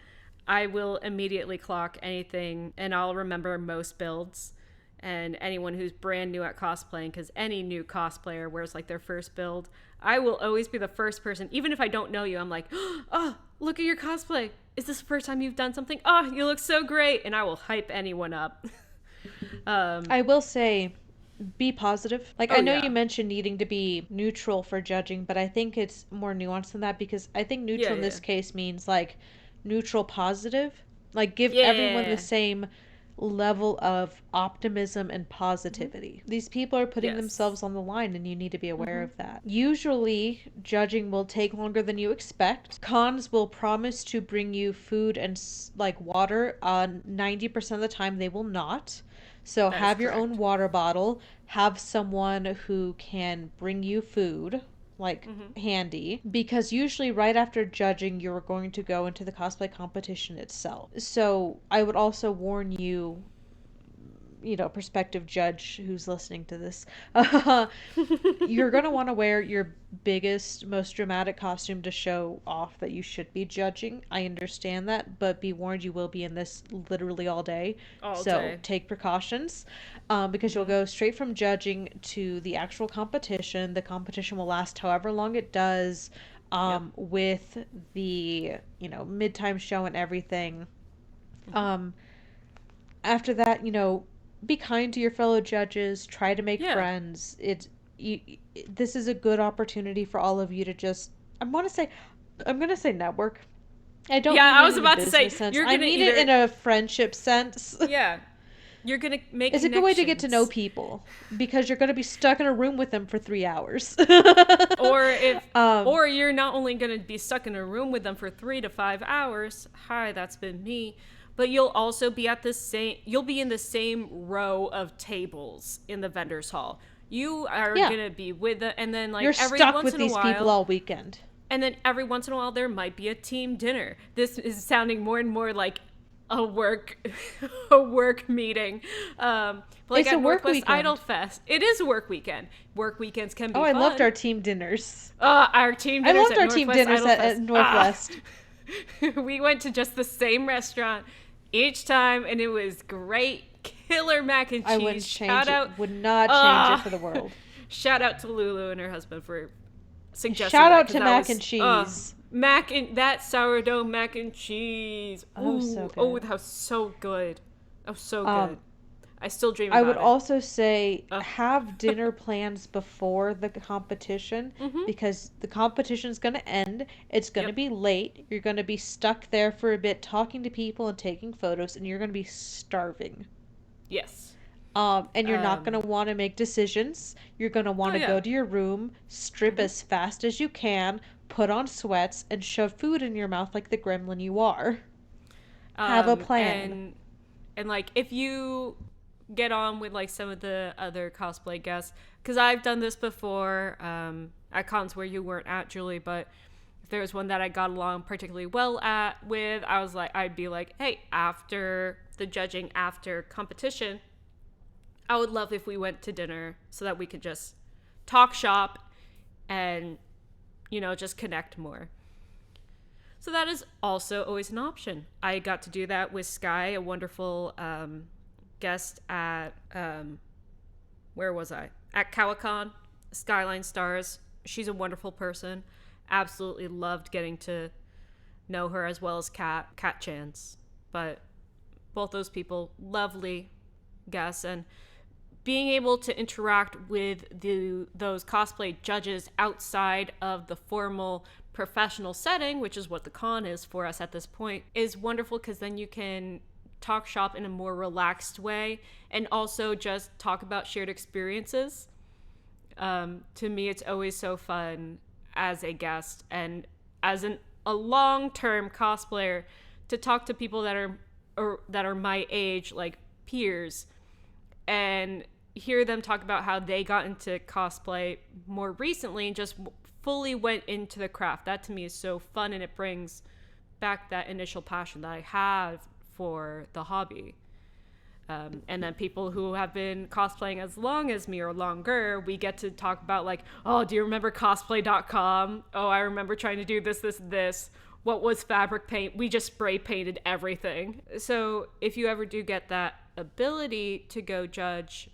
I will immediately clock anything and I'll remember most builds. And anyone who's brand new at cosplaying, because any new cosplayer wears like their first build, I will always be the first person, even if I don't know you, I'm like, oh, look at your cosplay. Is this the first time you've done something? Oh, you look so great. And I will hype anyone up. I will say be positive. Like Oh, I know you yeah. mentioned needing to be neutral for judging, but I think it's more nuanced than that because I think Yeah, neutral in yeah. this case means like neutral positive. Like give everyone the Yeah. same level of optimism and Mm-hmm. positivity. These people are putting Yes. themselves on the line and you need to be aware Mm-hmm. of that. Usually, judging will take longer than you expect. Cons will promise to bring you food and like water. 90% of the time they will not. So That is have your own correct. water bottle, have someone who can bring you food like Mm-hmm. handy because usually right after judging you're going to go into the cosplay competition itself. So I would also warn you, prospective judge who's listening to this, you're going to want to wear your biggest, most dramatic costume to show off that you should be judging. I understand that, but be warned, you will be in this literally all day. All So day. take precautions because you'll Mm-hmm. go straight from judging to the actual competition. The competition will last however long it does Yep. with the, mid-time show and everything. Mm-hmm. Um, After that, be kind to your fellow judges, try to make Yeah. friends. You, this is a good opportunity for all of you to just I'm going to say network. I don't Yeah, mean I it was in a about to say, business sense. you're I gonna mean it either, in a friendship sense. yeah, you're gonna make It's a good way to get to know connections. people because you're going to be stuck in a room with them for 3 hours. Or if, um or you're not only gonna be stuck in a room with them for 3 to 5 hours, hi, that's been me, but you'll also be you'll be in the same row of tables in the vendor's hall. You are yeah, gonna be with the, and then like you're every stuck once with in a these people while, all weekend. And then every once in a while, there might be a team dinner. This is sounding more and more like a work, a work meeting. But like It's a at work Northwest Idol weekend. Fest, it is a work weekend. Work weekends can Oh, be I loved fun. our team dinners. Our team I dinners loved at our team Northwest dinners Idol at Fest. Ah, Northwest. we went to just the same restaurant each time, and it was great. Killer mac and I wouldn't cheese. Shout change it. out, Would not change it ah, for the world. shout out to Lulu and her husband for suggesting Shout that out because to that mac and was cheese. mac and that sourdough mac and cheese. Oh, so Ooh, oh, good. that was so good. That was so good. Um, I still dream I would about it. also say Uh, have dinner plans before the competition mm-hmm. because the competition is going to end. It's going to Yep. be late. You're going to be stuck there for a bit talking to people and taking photos, and you're going to be starving. Yes. And you're not going Um. to want to make decisions. You're going to want Oh to go yeah. to your room, strip Mm-hmm. as fast as you can, put on sweats, and shove food in your mouth like the gremlin you are. Have a plan. And like if you get on with like some of the other cosplay guests, because I've done this before at cons where you weren't at, Julie, but if there was one that I got along particularly well at with, I'd be like, hey, after the judging, after competition, I would love if we went to dinner so that we could just talk shop and just connect more. So that is also always an option. I got to do that with Sky, a wonderful guest at where was I? At Cowicon, Skyline Stars. She's a wonderful person. Absolutely loved getting to know her, as well as Cat Chance. But both those people, lovely guests, and being able to interact with those cosplay judges outside of the formal professional setting, which is what the con is for us at this point, is wonderful, because then you can talk shop in a more relaxed way and also just talk about shared experiences. To me, it's always so fun as a guest and as a long-term cosplayer to talk to people that are my age, like peers, and hear them talk about how they got into cosplay more recently and just fully went into the craft. That to me is so fun, and it brings back that initial passion that I have for the hobby. And then people who have been cosplaying as long as me or longer, we get to talk about like, oh, do you remember cosplay.com? Oh, I remember trying to do this. What was fabric paint? We just spray painted everything. So if you ever do get that ability to go judge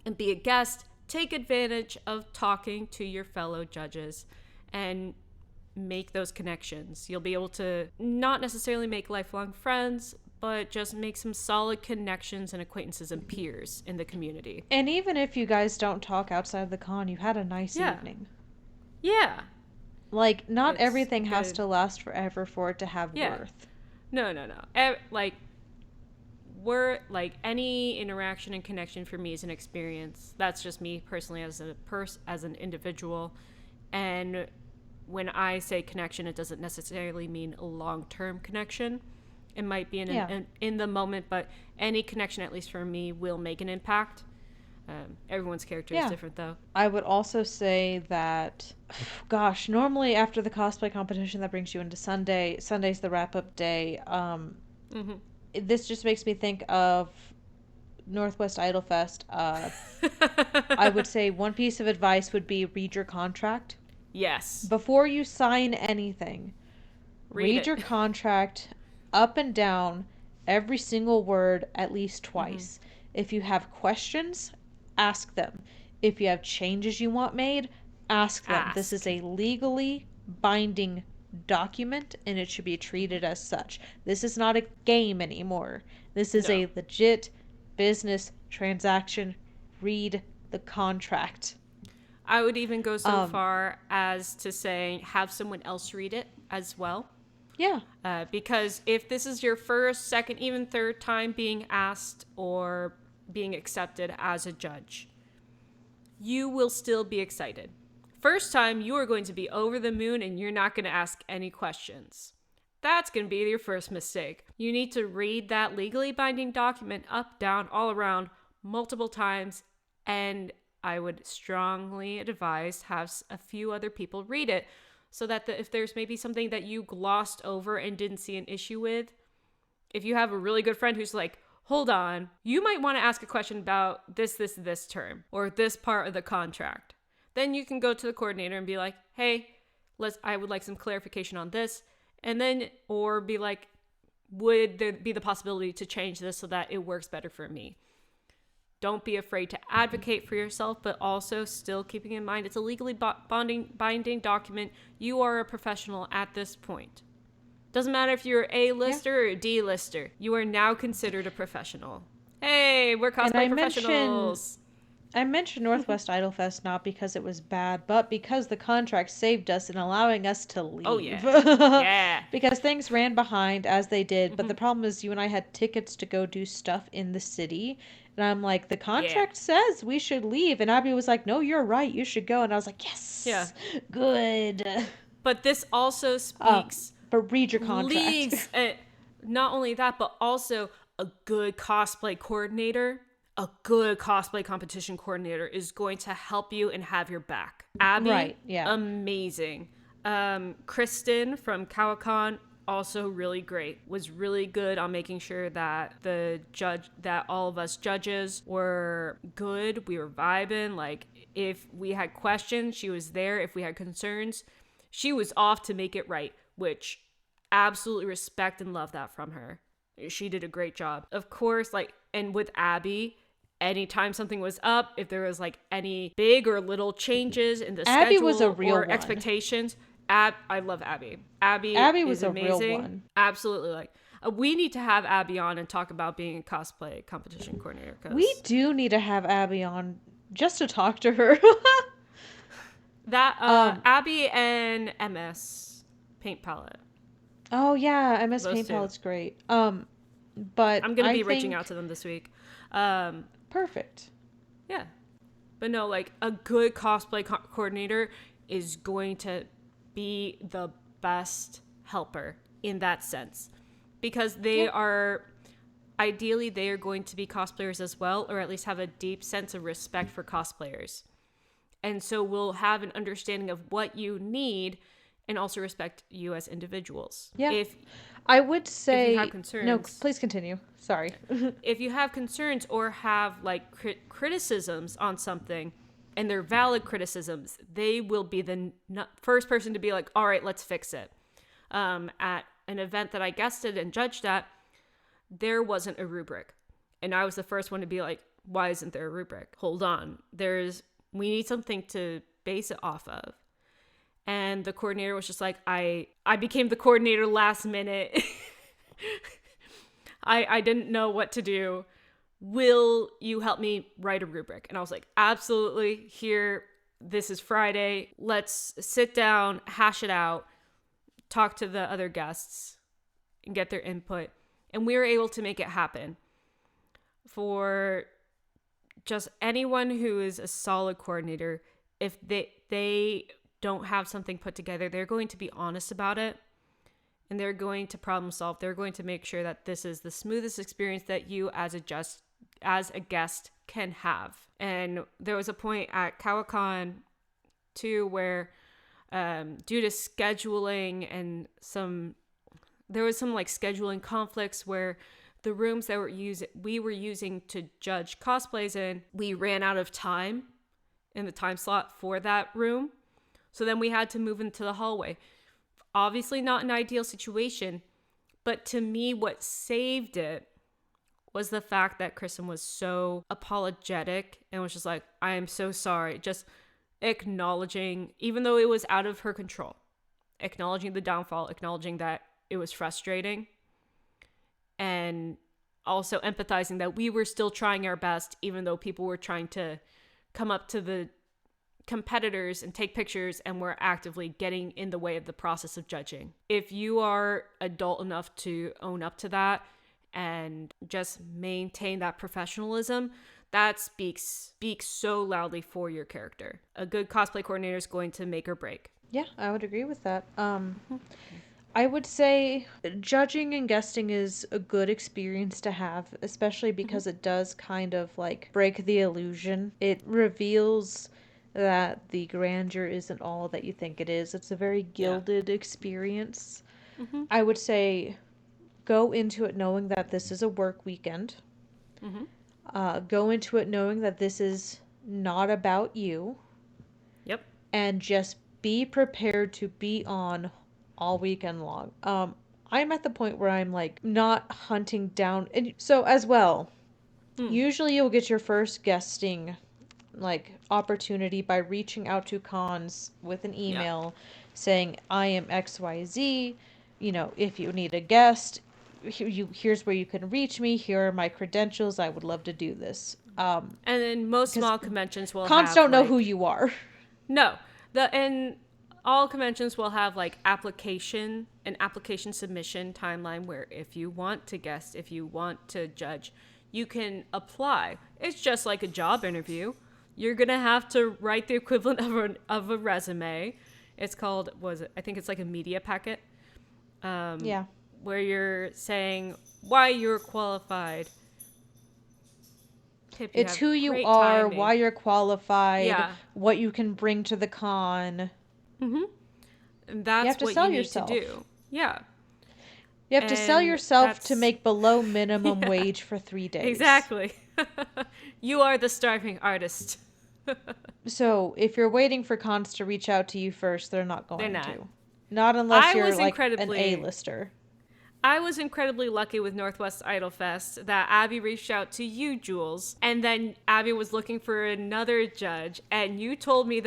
and be a guest, take advantage of talking to your fellow judges and make those connections. You'll be able to not necessarily make lifelong friends, but just make some solid connections and acquaintances and peers in the community. And even if you guys don't talk outside of the con, you had a nice Yeah. evening. Yeah. Like, not It's everything has good. to last forever for it to have Yeah. worth. No. Like, any interaction and connection for me is an experience. That's just me personally as as an individual. And when I say connection, it doesn't necessarily mean a long-term connection. It might be in the moment, but any connection, at least for me, will make an impact. Everyone's character is different, though. I would also say that, gosh, normally after the cosplay competition, that brings you into Sunday. Sunday's the wrap up day. Mm-hmm. This just makes me think of Northwest Idol Fest. I would say one piece of advice would be read your contract. Yes. Before you sign anything, read your contract up and down, every single word at least twice. Mm-hmm. If you have questions, ask them. If you have changes you want made, ask them. This is a legally binding document, and it should be treated as such. This is not a game anymore. This is a legit business transaction. Read the contract. I would even go so far as to say have someone else read it as well. Yeah. Because if this is your first, second, even third time being asked or being accepted as a judge, you will still be excited. First time, you are going to be over the moon and you're not going to ask any questions. That's going to be your first mistake. You need to read that legally binding document up, down, all around multiple times, and I would strongly advise have a few other people read it so that if there's maybe something that you glossed over and didn't see an issue with, if you have a really good friend who's like, hold on, you might want to ask a question about this term or this part of the contract. Then you can go to the coordinator and be like, hey, I would like some clarification on this. And then, or be like, would there be the possibility to change this so that it works better for me? Don't be afraid to advocate for yourself, but also still keeping in mind it's a legally binding document. You are a professional at this point. Doesn't matter if you're a lister or a D-lister. You are now considered a professional. Hey, we're cosplay professionals. I mentioned Northwest Idol Fest not because it was bad, but because the contract saved us in allowing us to leave. Oh, yeah. Yeah. Because things ran behind as they did, but the problem is you and I had tickets to go do stuff in the city. And I'm like, the contract says we should leave. And Abby was like, no, you're right. You should go. And I was like, yes. Yeah. Good. But this also speaks... but read your contract. Leagues, not only that, but also a good cosplay coordinator, a good cosplay competition coordinator is going to help you and have your back. Abby, amazing. Kristen from Cowicon, also really great. Was really good on making sure that that all of us judges were good. We were vibing. Like, if we had questions, she was there. If we had concerns, she was off to make it right, which absolutely respect and love that from her. She did a great job. Of course, and with Abby, anytime something was up, if there was like any big or little changes in the Abby was a schedule real or one. expectations. I love Abby. Abby Abby is was a real amazing. one. Absolutely. Like, we need to have Abby on and talk about being a cosplay competition coordinator We because do need to have Abby on just to talk to her. that um. Abby and MS paint palette, Oh yeah, MS those Paint two. Palette's great. But I'm gonna I be reaching out think to them this week. Um, perfect. yeah, but no, like a good cosplay coordinator is going to be the best helper in that sense because they Yeah. are ideally they are going to be cosplayers as well, or at least have a deep sense of respect for cosplayers, and so we'll have an understanding of what you need and also respect you as individuals. Yeah. if I would if you have say no. concerns Please continue. Sorry. if you have concerns or have like criticisms on something and they're valid criticisms, they will be the first person to be like, all right, let's fix it. At an event that I guested and judged at, there wasn't a rubric. And I was the first one to be like, why isn't there a rubric? Hold on. We need something to base it off of. And the coordinator was just like, I became the coordinator last minute. I didn't know what to do. Will you help me write a rubric? And I was like, absolutely. Here, this is Friday. Let's sit down, hash it out, talk to the other guests, and get their input. And we were able to make it happen. For just anyone who is a solid coordinator, if they don't have something put together, they're going to be honest about it. And they're going to problem solve. They're going to make sure that this is the smoothest experience that you as a guest can have. And there was a point at Cowacon too where due to scheduling and there was some like scheduling conflicts where the rooms that we were using to judge cosplays in, we ran out of time in the time slot for that room. So then we had to move into the hallway. Obviously not an ideal situation, but to me what saved it was the fact that Kristen was so apologetic and was just like, I am so sorry. Just acknowledging, even though it was out of her control, acknowledging the downfall, acknowledging that it was frustrating, and also empathizing that we were still trying our best, even though people were trying to come up to the competitors and take pictures and were actively getting in the way of the process of judging. If you are adult enough to own up to that and just maintain that professionalism, that speaks so loudly for your character. A good cosplay coordinator is going to make or break. Yeah, I would agree with that. I would say judging and guesting is a good experience to have, especially because it does kind of like break the illusion. It reveals that the grandeur isn't all that you think it is. It's a very Yeah. gilded experience. Mm-hmm. I would say go into it knowing that this is a work weekend. Mm-hmm. Go into it knowing that this is not about you, Yep. and just be prepared to be on all weekend long. I'm at the point where I'm like not hunting down, and so as well. Mm. Usually, you'll get your first guesting like opportunity by reaching out to cons with an Yeah. email saying I am XYZ. You know, if you need a guest, here's where you can reach me. Here are my credentials. I would love to do this. And then most Because small conventions will cons have don't know who like you are. no. And all conventions will have like an application submission timeline where if you want to guest, if you want to judge, you can apply. It's just like a job interview. You're going to have to write the equivalent of a resume. It's called, I think it's like a media packet, Yeah. where you're saying why you're qualified. Tip, you It's have who you great are, timing. why you're qualified, Yeah. what you can bring to the con. Mm-hmm. And You have that's to what you sell need to yourself. do. Yeah. You have to sell And yourself to that's, make below minimum yeah, wage for 3 days. exactly. You are the starving artist. So if you're waiting for cons to reach out to you first, they're not They're going not. to. Not unless I you're was like an incredibly A-lister. I was incredibly lucky with Northwest Idol Fest that Abby reached out to you, Jules, and then Abby was looking for another judge, and you told me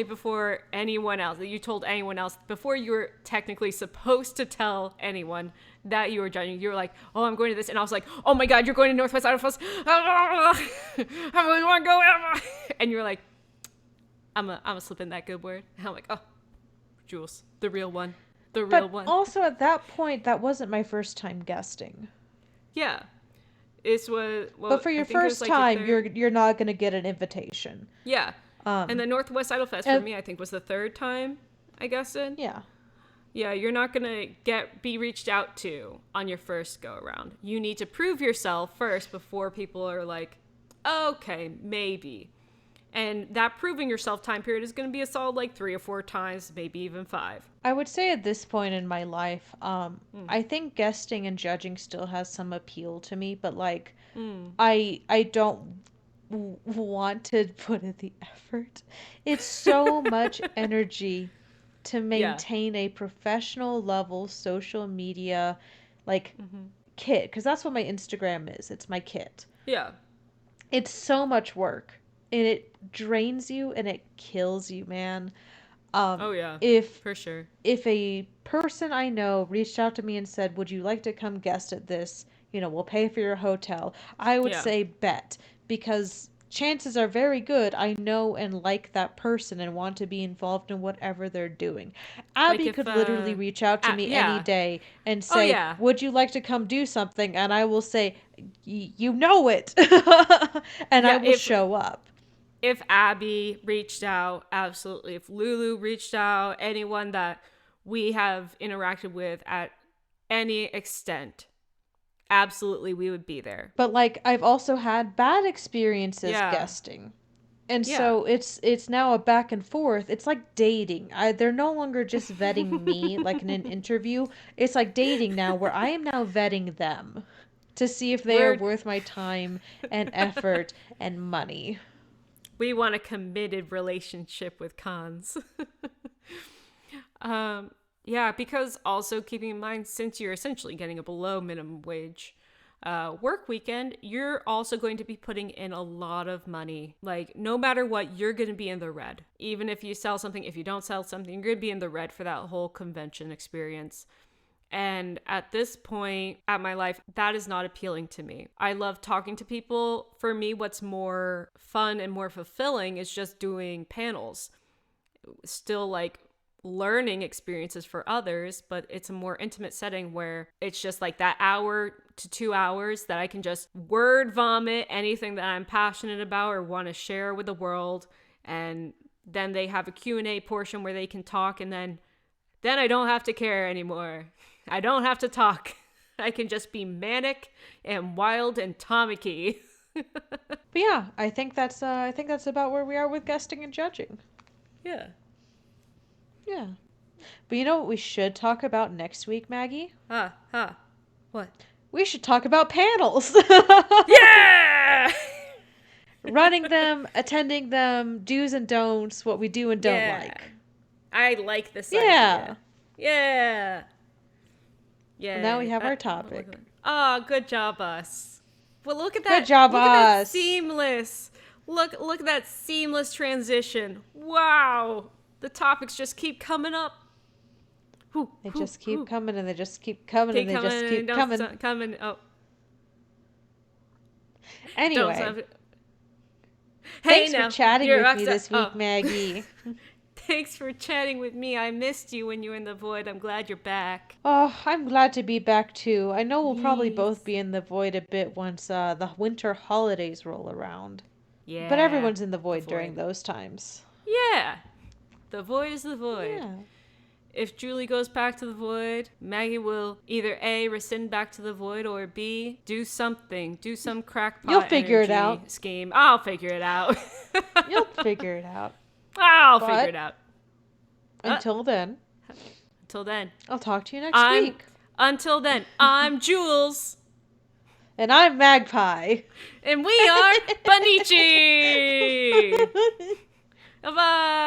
before anyone else, that you told anyone else, before you were technically supposed to tell anyone that you were judging. You were like, oh, I'm going to this. And I was like, oh my God, you're going to Northwest Idol Fest. I really want to go. And you were like, I'm a slip in that good word. And I'm like, oh, Jules, the real one. The real But one. also at that point, that wasn't my first time guesting. Yeah. It's what, well, But for I your think it was first like your time, third. you're not gonna get an invitation. Yeah. And Um, the Northwest Idol Fest for and me, I think, was the third time I guessed it. yeah. Yeah, you're not gonna be reached out to on your first go around. You need to prove yourself first before people are like, okay, maybe. And that proving yourself time period is gonna be a solid like 3 or 4 times, maybe even 5. I would say at this point in my life, I think guesting and judging still has some appeal to me, but like, I don't want to put in the effort. It's so much energy to Yeah. maintain a professional level social media like kit, because that's what my Instagram is. It's my kit. Yeah. It's so much work and it drains you and it kills you, man. Oh yeah. If For sure. a person I know reached out to me and said, "Would you like to come guest at this? We'll pay for your hotel." I would Yeah. say bet, because chances are very good I know and like that person and want to be involved in whatever they're doing. Like Abby if could literally reach out to me any yeah. day and Oh say, yeah. "Would you like to come do something?" And I will say, You know it." And I Yeah, will show up. if Abby reached out, absolutely. If Lulu reached out, anyone that we have interacted with at any extent, absolutely we would be there. But like I've also had bad experiences Yeah. guesting. And Yeah. so it's now a back and forth. It's like dating. They're no longer just vetting me like in an interview. It's like dating now, where I am now vetting them to see if they are We're worth my time and effort and money. we want a committed relationship with cons. um yeah, because also keeping in mind, since you're essentially getting a below minimum wage work weekend, you're also going to be putting in a lot of money. Like, no matter what, you're going to be in the red. Even if you sell something, if you don't sell something, you're going to be in the red for that whole convention experience. And at this point at my life, that is not appealing to me. I love talking to people. For me, what's more fun and more fulfilling is just doing panels. Still like learning experiences for others, but it's a more intimate setting where it's just like that hour to 2 hours that I can just word vomit anything that I'm passionate about or want to share with the world. And then they have a Q&A portion where they can talk, and then I don't have to care anymore. I don't have to talk. I can just be manic and wild and Tamaki. But yeah, I think that's about where we are with guesting and judging. Yeah. Yeah. But you know what we should talk about next week, Maggie? What? We should talk about panels. Yeah! Running them, attending them, do's and don'ts, what we do and don't Yeah. like. I like this Yeah. idea. Yeah. Yeah. Well, now we have our topic. Oh, good job, us. Well, look at that. Good job, look at that us. seamless. Look at that seamless transition. Wow. The topics just keep coming up. They just keep coming and they just keep coming and they just keep don't coming. stop coming. Oh, don't Anyway, stop. Hey, thanks now for chatting you're with me Roxa- this week, oh. Maggie. Thanks for chatting with me. I missed you when you were in the void. I'm glad you're back. Oh, I'm glad to be back too. I know we'll probably both Yes. be in the void a bit once the winter holidays roll around. But Yeah. everyone's in the The void during void. those times. Yeah. The void is the void. Yeah. If Julie goes back to the void, Maggie will either A, rescind back to the void, or B, do something. Do some crackpot You'll figure it energy out. scheme. I'll figure it out. You'll figure it out. I'll But figure it out. until then, Until then, I'll talk to you next week. I'm Jules. And I'm Magpie. And we are Bunniichii. Bye-bye.